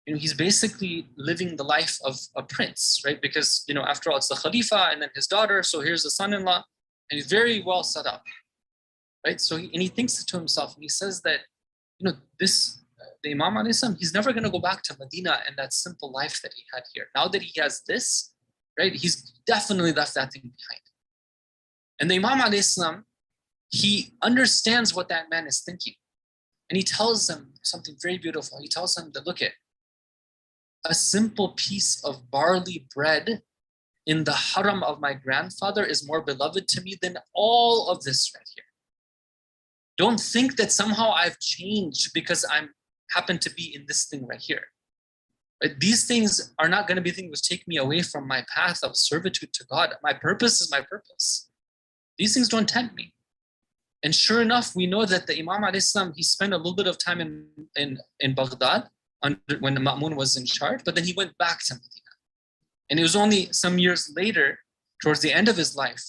he's basically living the life of a prince, right? Because after all, it's the Khalifa and then his daughter, so here's the son-in-law, and he's very well set up, right? So he thinks to himself, and he says that, the Imam he's never going to go back to Medina and that simple life that he had here. Now that he has this, right, he's definitely left that thing behind. And the Imam he understands what that man is thinking. And he tells him something very beautiful. He tells him that, look at a simple piece of barley bread in the haram of my grandfather is more beloved to me than all of this right here. Don't think that somehow I've changed because I'm happen to be in this thing right here. Right? These things are not going to be things which take me away from my path of servitude to God. My purpose is my purpose. These things don't tempt me. And sure enough, we know that the Imam he spent a little bit of time in Baghdad when Ma'mun was in charge, but then he went back to Medina. And it was only some years later, towards the end of his life,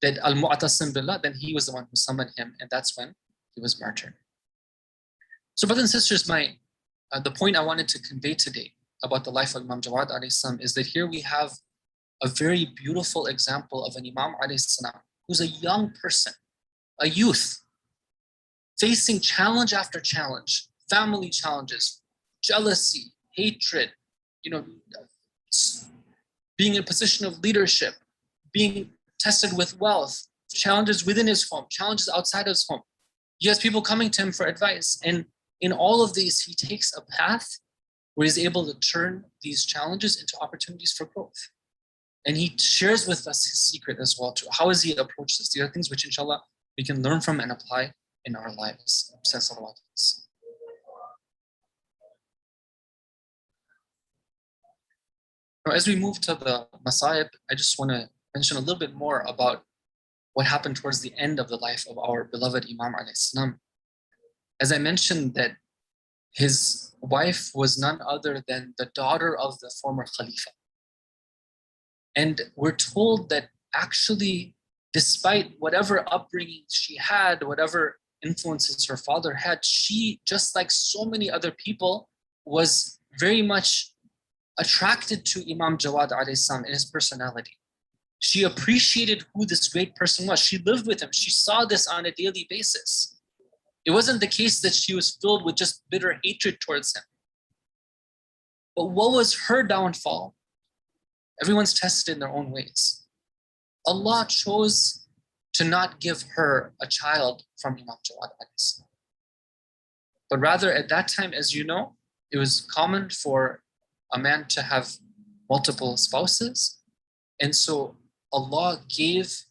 that Al-Mu'tasim Billah, then he was the one who summoned him, and that's when he was martyred. So brothers and sisters, the point I wanted to convey today about the life of Imam Jawad alayhi salam is that here we have a very beautiful example of an Imam alayhi salam who's a young person, a youth, facing challenge after challenge, family challenges, jealousy, hatred, being in a position of leadership, being tested with wealth, challenges within his home, challenges outside his home. He has people coming to him for advice. And in all of these, he takes a path where he's able to turn these challenges into opportunities for growth. And he shares with us his secret as well too. How has he approached this? These are things which inshallah we can learn from and apply in our lives. Now, as we move to the Masa'ib, I just want to mention a little bit more about what happened towards the end of the life of our beloved Imam alayhi salam. As I mentioned, that his wife was none other than the daughter of the former Khalifa. And we're told that actually, despite whatever upbringing she had, whatever influences her father had, she, just like so many other people, was very much attracted to Imam Jawad alayhi salam and his personality. She appreciated who this great person was. She lived with him. She saw this on a daily basis. It wasn't the case that she was filled with just bitter hatred towards him. But what was her downfall? Everyone's tested in their own ways. Allah chose to not give her a child from Imam Jawad alayhi salam. But rather at that time, as you know, it was common for a man to have multiple spouses. And so Allah gave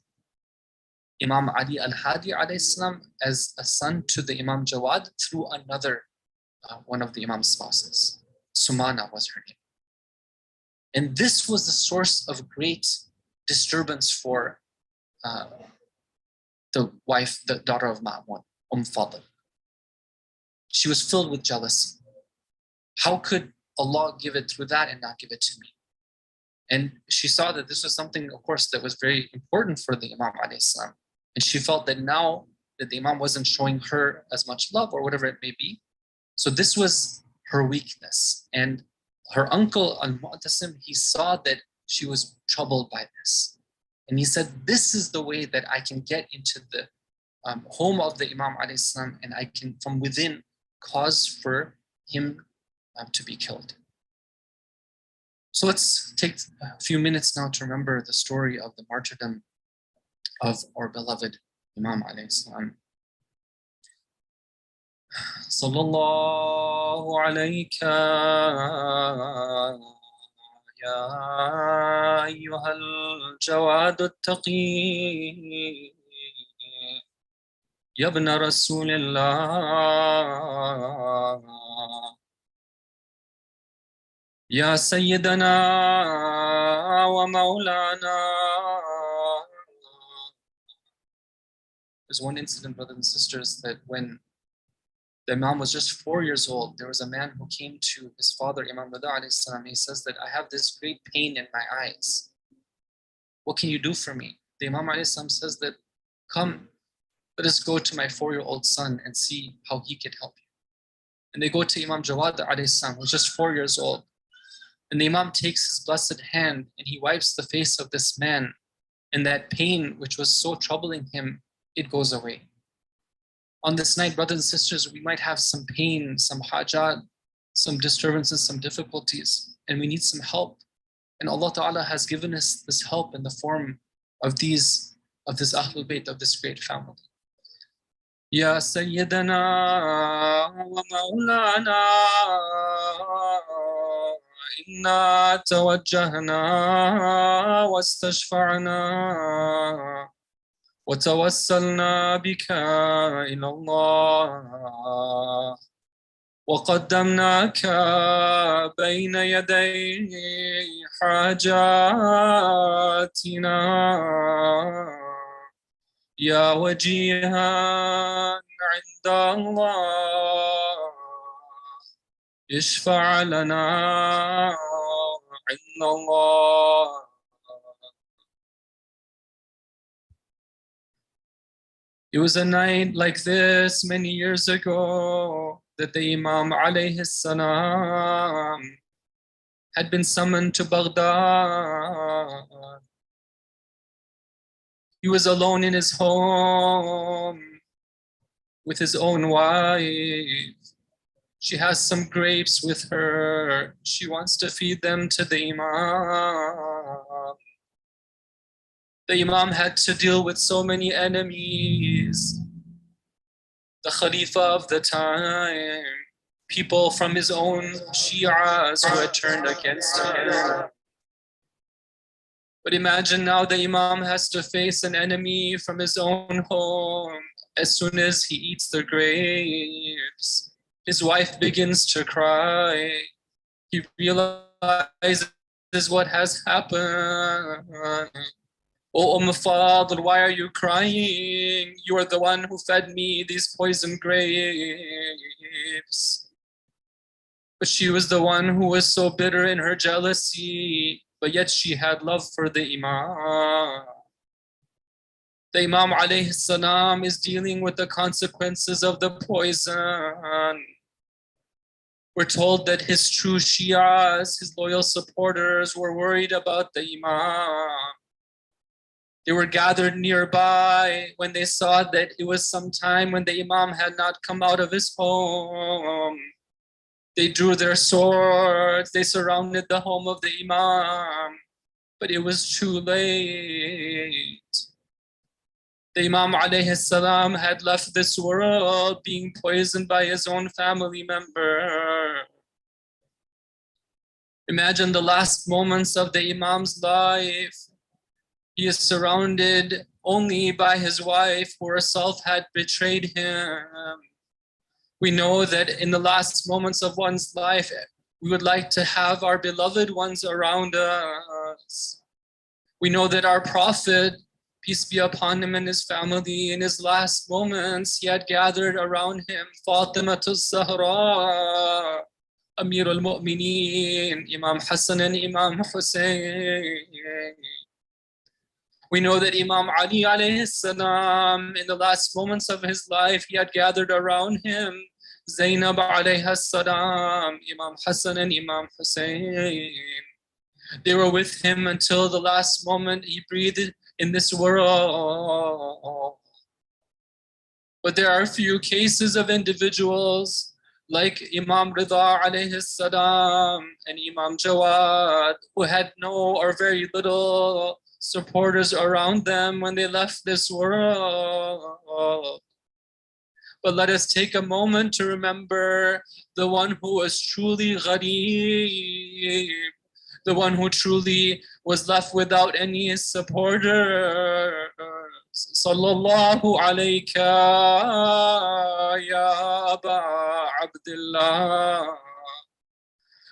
Imam Ali al-Hadi alayhi salam as a son to the Imam Jawad through another one of the Imam's spouses. Sumana was her name. And this was the source of great disturbance for the wife, the daughter of Ma'mun, Fadl. She was filled with jealousy. How could Allah give it through that and not give it to me. And she saw that this was something, of course, that was very important for the Imam alayhi salam. And she felt that now that the Imam wasn't showing her as much love or whatever it may be. So this was her weakness. And her uncle, Al-Mu'tasim, he saw that she was troubled by this. And he said, this is the way that I can get into the home of the Imam alayhi salam, and I can, from within, cause for him to be killed. So let's take a few minutes now to remember the story of the martyrdom of our beloved Imam alayhi salam. Sallallahu alayka ya ayyuhal jawad at-taqi ya ibn Rasulillah ya Sayyidana wa Maulana. There's one incident, brothers and sisters, that when the Imam was just 4 years old, there was a man who came to his father, Imam Rida alayhi salam. He says that I have this great pain in my eyes. What can you do for me? The Imam alayhi salam says that, come, let us go to my 4-year-old son and see how he can help you. And they go to Imam Jawad alayhi salam, who's just 4 years old. And the Imam takes his blessed hand and he wipes the face of this man. And that pain, which was so troubling him, it goes away. On this night, brothers and sisters, we might have some pain, some hajat, some disturbances, some difficulties, and we need some help. And Allah Ta'ala has given us this help in the form of this Ahlul Bayt, of this great family. Ya Sayyidana wa Maulana inna tawajjahna wastashfa'na وتوسلنا بك إلى الله وقدمناك بين يدي حاجاتنا يا وجيها عند الله اشفع لنا عند الله. It was a night like this many years ago that the Imam alayhi salam had been summoned to Baghdad. He was alone in his home with his own wife. She has some grapes with her. She wants to feed them to the Imam. The Imam had to deal with so many enemies. The Khalifa of the time, people from his own Shi'as who had turned against him. But imagine now the Imam has to face an enemy from his own home. As soon as he eats the grapes, his wife begins to cry. He realizes what has happened. Oh, Fadl, why are you crying? You are the one who fed me these poison grapes. But she was the one who was so bitter in her jealousy, but yet she had love for the Imam. The Imam alayhi salam is dealing with the consequences of the poison. We're told that his true Shias, his loyal supporters, were worried about the Imam. They were gathered nearby when they saw that it was some time when the Imam had not come out of his home. They drew their swords, they surrounded the home of the Imam, but it was too late. The Imam alayhi salam had left this world being poisoned by his own family member. Imagine the last moments of the Imam's life. He is surrounded only by his wife, who herself had betrayed him. We know that in the last moments of one's life, we would like to have our beloved ones around us. We know that our Prophet, peace be upon him and his family, in his last moments, he had gathered around him Fatima Zahra, Amir al-Mu'mineen, Imam Hassan and Imam Hussein. We know that Imam Ali alayhi salam, in the last moments of his life, he had gathered around him Zainab alayhi salam, Imam Hassan and Imam Hussein. They were with him until the last moment he breathed in this world. But there are few cases of individuals like Imam Rida alayhi salam and Imam Jawad, who had no or very little supporters around them when they left this world. But let us take a moment to remember the one who was truly ghareeb, the one who truly was left without any supporters. Sallallahu alayka ya Aba Abdullah.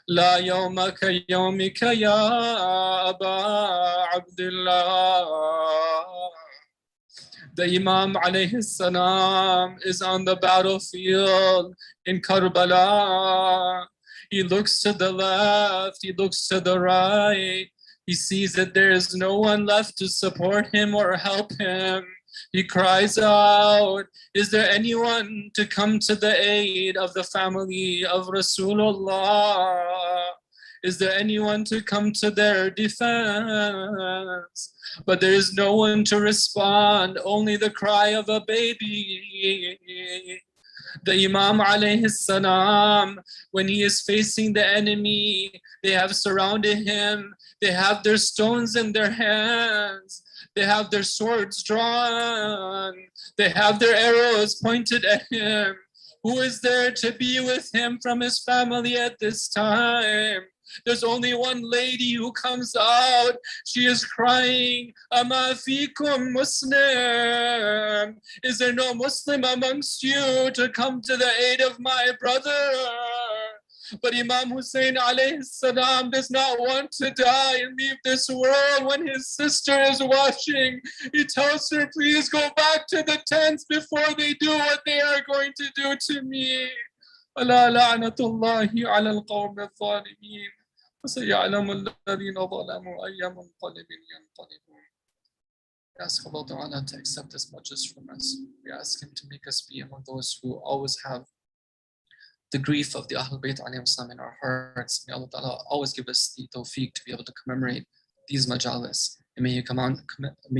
لا يومك يومك يا أبا عبد الله. The Imam alayhi salam is on the battlefield in Karbala. He looks to the left, he looks to the right. He sees that there is no one left to support him or help him. He cries out, is there anyone to come to the aid of the family of Rasulullah? Is there anyone to come to their defense? But there is no one to respond, only the cry of a baby. The Imam alayhi salam, when he is facing the enemy, they have surrounded him. They have their stones in their hands. They have their swords drawn. They have their arrows pointed at him. Who is there to be with him from his family at this time? There's only one lady who comes out. She is crying, Ama fikum Muslim. Is there no Muslim amongst you to come to the aid of my brother? But Imam Hussein alayhi salam does not want to die and leave this world when his sister is watching. He tells her, please go back to the tents before they do what they are going to do to me. ألا لعنة الله على القوم الظالمين وسيعلم الذين ظلموا أي منقلب ينقلبون. We ask Allah Ta'ala to accept as much as from us. We ask Him to make us be among those who always have the grief of the Ahlul Bayt alayhim salam in our hearts. May Allah Ta'ala always give us the tawfiq to be able to commemorate these majalis. And may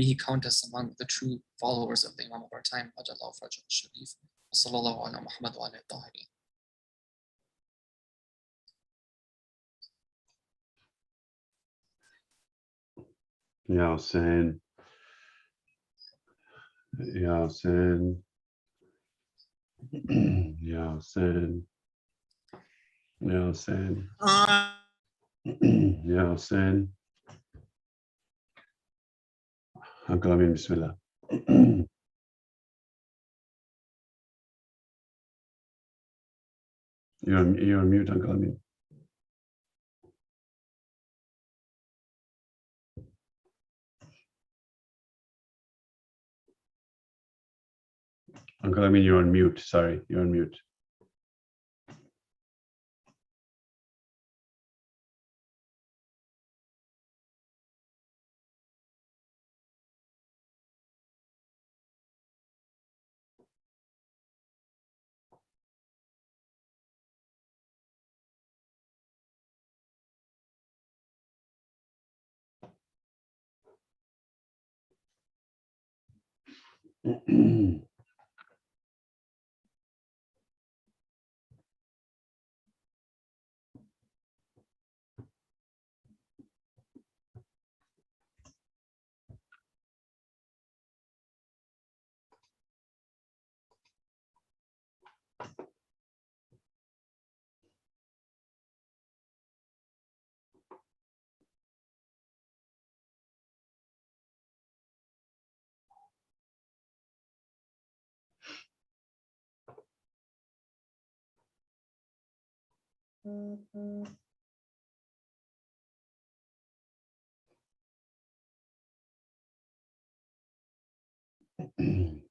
He count us among the true followers of the Imam of our time. Ajallahu Fajr Sharif. Wa sallallahu ala Muhammad wa alihi tahirin. Ya Hussein. Ya Hussein. Ya Hussein. Ya Hussein. Ya Hussein. Uncle Amin, Bismillah. You're on mute, Uncle Amin. Uncle Amin, you're on mute. Sorry, you're on mute.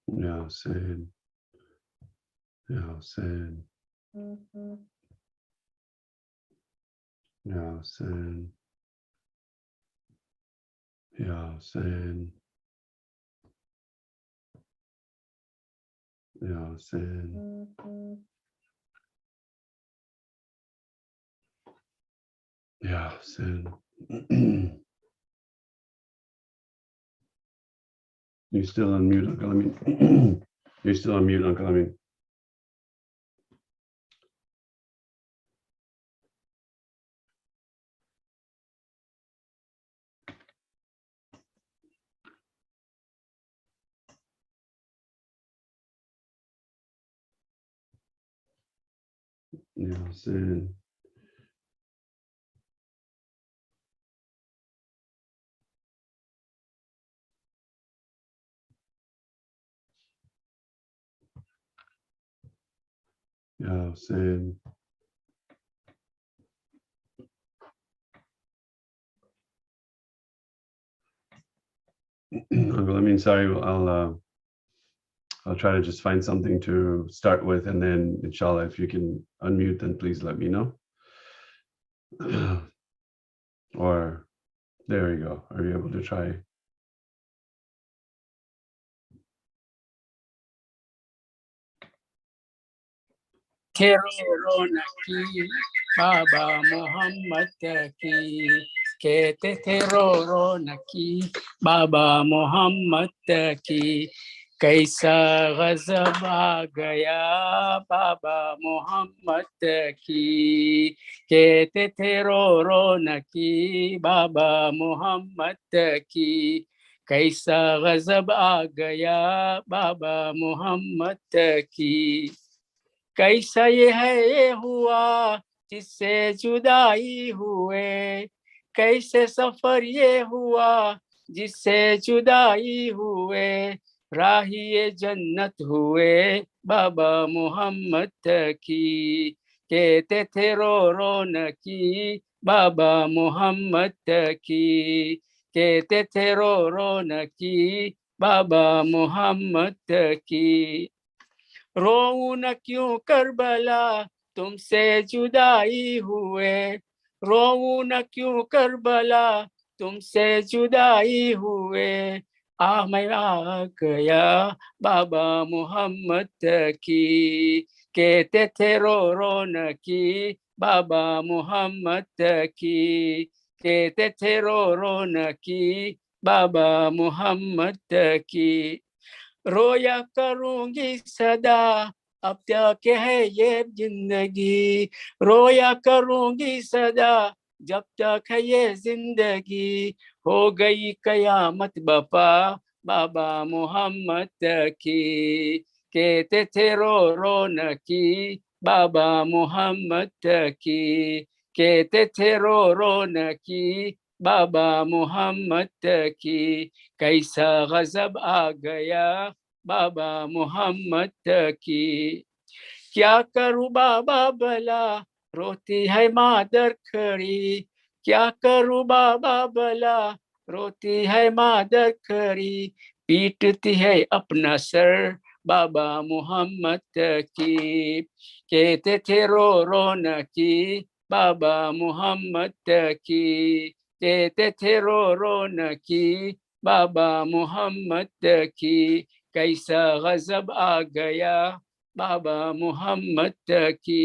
Ya Hussein. Ya Hussein. Yasin. Yasin. Yasin. Yasin. You're still on mute, Uncle Amin. You're still on mute, Uncle Amin. Yasin. Yasin. Uncle Amin, sorry, I'll try to just find something to start with, and then inshallah, if you can unmute, then please let me know. Or there you go. Are you able to try? Ronak Baba Muhammad Taki कहते थे रो नकी बाबा मोहम्मद की कैसा गजब आ गया बाबा मोहम्मद की कहते थे रो नकी बाबा मोहम्मद की कैसा गजब आ गया बाबा मोहम्मद की कैसा ये हुआ जिससे जुदाई हुए कैसे सफर ये हुआ जिससे जुदाई हुए राहिए जन्नत हुए बाबा मोहम्मद की कहते थे रो नकी बाबा मोहम्मद की कहते थे रो नकी बाबा मोहम्मद की रोऊं न क्यों करबला तुमसे जुदाई हुए रोऊं न क्यों करबला तुमसे जुदाई हुए मैं आ गया बाबा मोहम्मद की कहते थे रो नकी बाबा मोहम्मद की कहते थे रो नकी बाबा मोहम्मद की रोया करूंगी सदा अब तक है ये जिंदगी रोया करूंगी सदा जब तक है ये जिंदगी हो गई कयामत बपा बाबा मोहम्मद की कहते थे रो नकी बाबा मोहम्मद की कहते थे रो नकी बाबा मोहम्मद की कैसा गजब आ गया बाबा मोहम्मद की क्या करूं बाबा भला रोती है मादर खड़ी क्या करूं बाबा भला रोती है मादर खड़ी पीटती है अपना सर बाबा मोहम्मद की कहते थे रो नकी बाबा मोहम्मद की कहते थे रो नकी बाबा मोहम्मद की कैसा गजब आ गया बाबा मोहम्मद की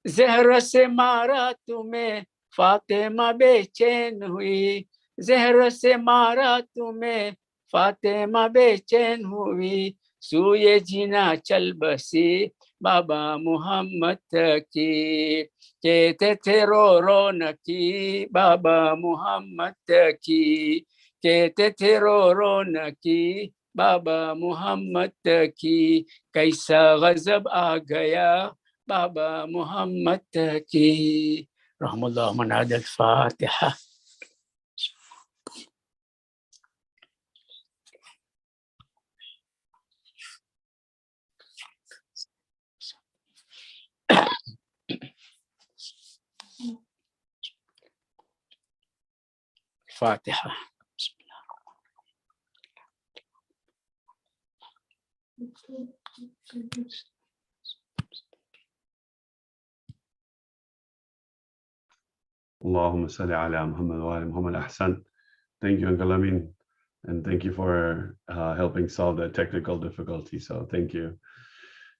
जहर से मारा तुम्हें फातिमा बेचैन हुई जहर से मारा तुम्हें फातिमा बेचैन हुई सूए जीना चल बसी बाबा मोहम्मद की कहते थे रो नकी बाबा मोहम्मद की कहते थे रो नकी बाबा मोहम्मद की कैसा गजब आ गया बाबा मोहम्मद की रहमुल्लाह मनाद अल-फातिहा फातिहा Allahumma salli ala Muhammad wa ala Muhammad ahsan. Thank you, Uncle Amin, and thank you for helping solve that technical difficulty. So thank you.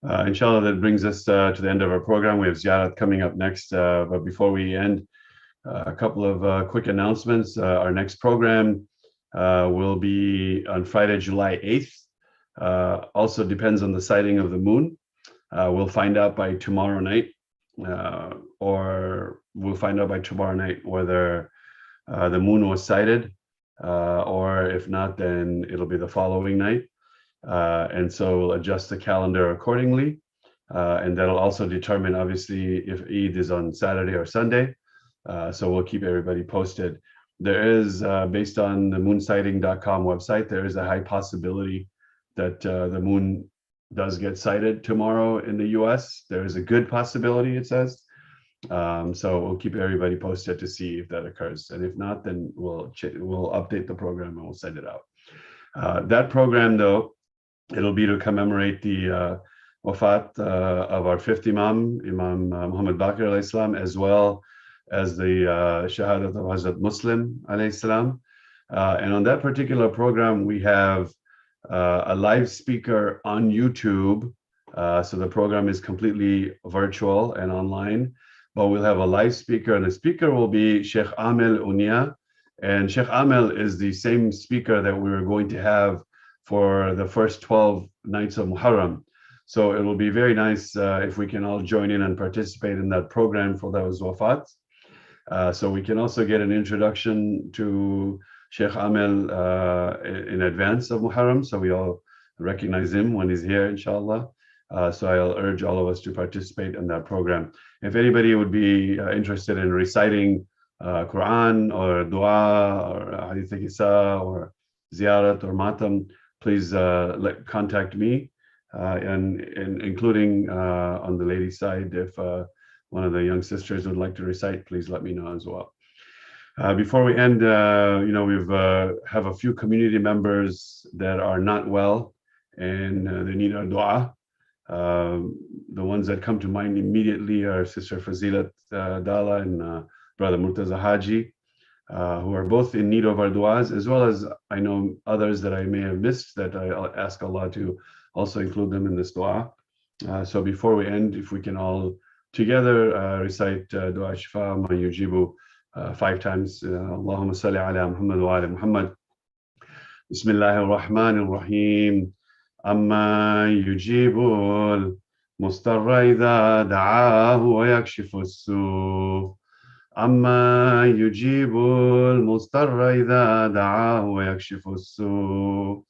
Inshallah, that brings us to the end of our program. We have Ziyarat coming up next. But before we end, a couple of quick announcements. Our next program will be on Friday, July 8th. Also depends on the sighting of the moon. We'll find out by tomorrow night, or we'll find out by tomorrow night whether the moon was sighted, or if not, then it'll be the following night. And so we'll adjust the calendar accordingly. And that'll also determine, obviously, if Eid is on Saturday or Sunday. So we'll keep everybody posted. There is, based on the moonsighting.com website, there is a high possibility that the moon does get sighted tomorrow in the US. There is a good possibility, it says. So we'll keep everybody posted to see if that occurs. And if not, then we'll update the program and we'll send it out. That program, though, it'll be to commemorate the Wafat of our fifth Imam, Imam Muhammad Baqir alayhi salam, as well as the Shahadat of Hazrat Muslim alayhi salam. And on that particular program, we have a live speaker on YouTube. So the program is completely virtual and online, but we'll have a live speaker, and the speaker will be Sheikh Amel Unia. And Sheikh Amel is the same speaker that we were going to have for the first 12 nights of Muharram. So it will be very nice if we can all join in and participate in that program for those wafats. So we can also get an introduction to Sheikh Amel in advance of Muharram, so we all recognize him when he's here, inshallah. So I'll urge all of us to participate in that program. If anybody would be interested in reciting Quran or Dua or Hadith Qissa or Ziyarat or Matam, please contact me, and including on the ladies' side, if one of the young sisters would like to recite, please let me know as well. Before we end, we've have a few community members that are not well and they need our dua. The ones that come to mind immediately are Sister Fazilat Dala and Brother Murtaza Haji, who are both in need of our duas, as well as I know others that I may have missed that I'll ask Allah to also include them in this dua. So before we end, if we can all together recite Dua Shifa Ma Yujibu 5 times. Allahumma salli ala Muhammad wa ala Muhammad. Bismillahir Rahmanir Rahim. Amma yujibul mustarra idha da'ahu wa yakshifu as-su. Amma yujibul mustarra idha da'ahu wa yakshifu as-su.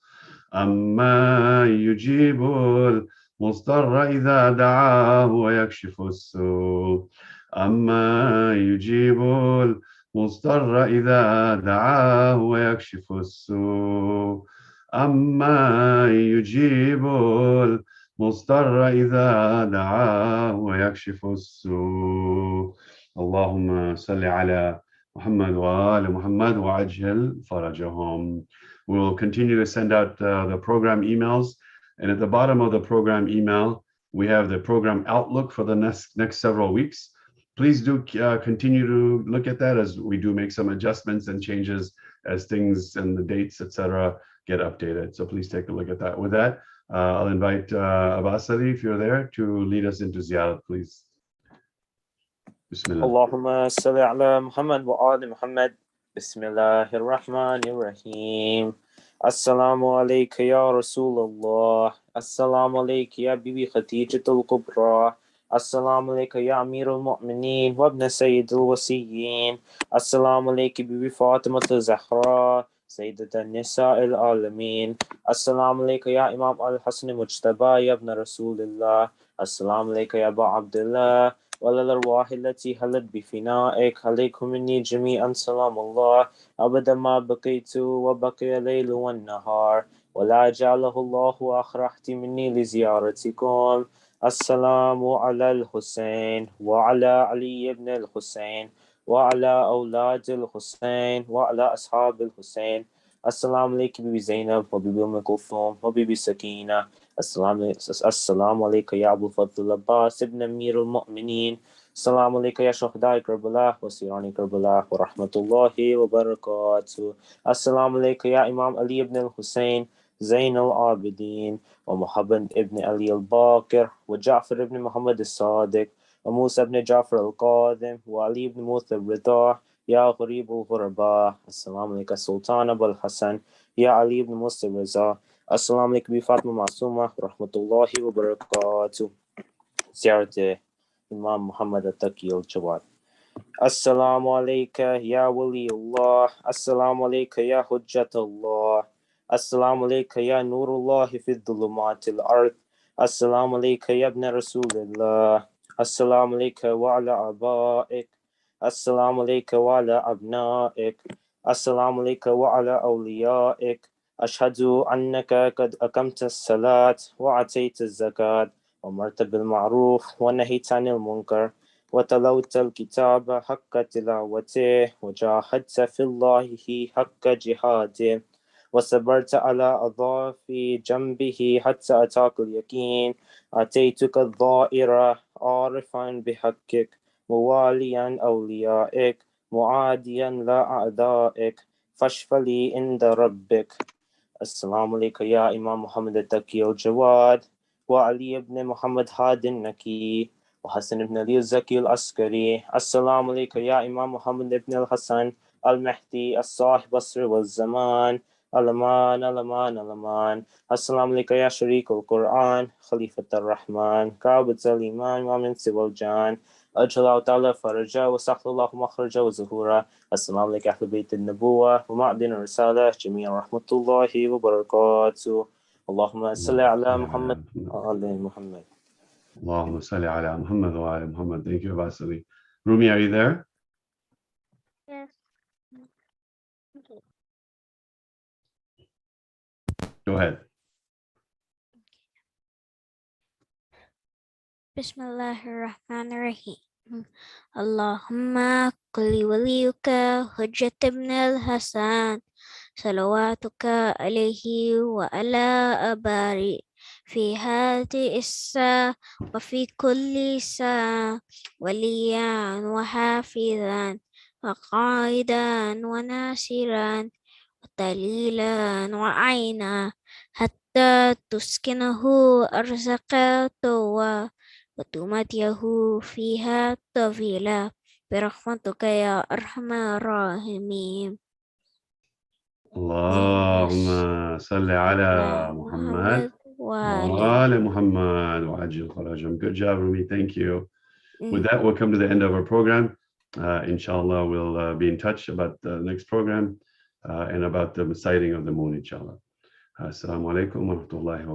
Amma yujibul mustarra idha da'ahu wa yakshifu as-su. أما يجيب المضطر إذا دعاه ويكشف السوء أما يجيب المضطر إذا دعاه ويكشف السوء اللهم صل على محمد وآل محمد وعجل فرجهم. We will continue to send out the program emails, and at the bottom of the program email we have the program outlook for the next several weeks. Please do continue to look at that as we do make some adjustments and changes as things and the dates, etc., get updated. So please take a look at that. With that, I'll invite Abbas Ali, if you're there, to lead us into Ziyarat, please. Bismillah. Allahumma salli ala Muhammad wa ali Muhammad. Bismillahir Rahmanir Rahim. Assalamu alayka ya Rasulullah. Assalamu alayka ya Bibi Khadijatul Kubra. Assalamu alayka ya Amir al-Mu'mineen wa ibn Sayyid al-Wasiyyin. Assalamu alayka Bibi Fatima al-Zahra, Sayyidat al-Nisa al-Alameen. Assalamu alayka ya Imam al-Hasan al-Mujtaba ya ibn Rasulullah. Assalamu alayka ya Aba Abdullah. وللأرواح التي هلت بفنائك عليكم مني جميعا سلام الله أبدا ما بقيت وبقي الليل والنهار ولا جعله الله آخر أحد مني لزيارتكم. السلام على الحسين وعلى علي بن الحسين وعلى أولاد الحسين وعلى أصحاب الحسين. السلام عليك بيبي زينب وبيبي أم كلثوم وبيبي سكينة. السلام عليك يا أبو الفضل العباس ابن أمير المؤمنين Assalamu alaikum ya shuhada'i Karbala wa sirani Karbala wa rahmatullahi wa barakatuh. Assalamu alaikum ya Imam Ali ibn al-Hussein, Zain al-Abidin, wa Muhammad ibn Ali al-Baqir, wa Ja'far ibn Muhammad al-Sadiq, wa Musa ibn Ja'far al-Qadim, wa Ali ibn Musa al-Rida, ya Gharib al-Ghuraba. Assalamu alaikum Sultan Abu al-Hasan, ya Ali ibn Musa al-Raza. Assalamu alaikum bi Fatima Masuma, rahmatullahi wa barakatuh. Ziyarat Imam Muhammad Taki al-Jawad. Assalamu alayka ya wali Allah. Assalamu alayka ya hujjat Allah. Assalamu alayka ya nurullah fi dhulumat al-ard. Assalamu alayka ya ibn Rasulillah. Assalamu alayka wa ala abaik. Assalamu alayka wa ala abnaik. Assalamu alayka wa ala awliyaik. أشهد أنك قد أقمت الصلاة وأعطيت الزكاة وأمرت بالمعروف ونهيت عن المنكر وتلوت الكتاب حق تلاوته وجاهدت في الله حق جهاده وصبرت على أضعاف جنبه حتى أتاك اليقين أتيتك الظائرة عارفا بحقك مواليا أوليائك معاديا لا أعدائك فاشف لي عند ربك. السلام عليكم يا إمام محمد التقي الجواد وعلي بن محمد هاد النكي وحسن بن علي الزكي العسكري. السلام عليكم يا إمام محمد بن الحسن المهدي الصاحب السر والزمان. الأمان الأمان الأمان. السلام عليكم يا شريك القرآن خليفة الرحمن كعبة الإيمان ومن سوى الجان. أجل الله تعالى فرجا وسهل الله مخرجا وزهورا. السلام عليكم أهل بيت النبوة ومعدن الرسالة جميعا رحمة الله وبركاته. اللهم صل على محمد وعلى محمد. Allahumma salli ala Muhammad wa ala Muhammad. Thank you, Vasily. Rumi, are you there? Yes. Okay. Go ahead. Bismillahirrahmanirrahim. Allahumma kulli waliyuka hujjat ibn al-Hasan salawatuka alayhi wa ala abari fi hadhi issa wa fi kulli sa waliyan wa hafizan wa qaidan wa nasiran wa dalilan wa aina hatta tuskinahu arzaqatahu وتمتيه فيها طويلة برحمتك يا أرحم الراحمين. Allahumma salli ala Muhammad wa ala Muhammad wa ajil farajam. Good job, Rumi. Thank you. With that, we'll come to the end of our program. Inshallah, we'll be in touch about the next program and about the sighting of the moon, inshallah. Assalamu alaikum wa rahmatullahi wa barakatuh.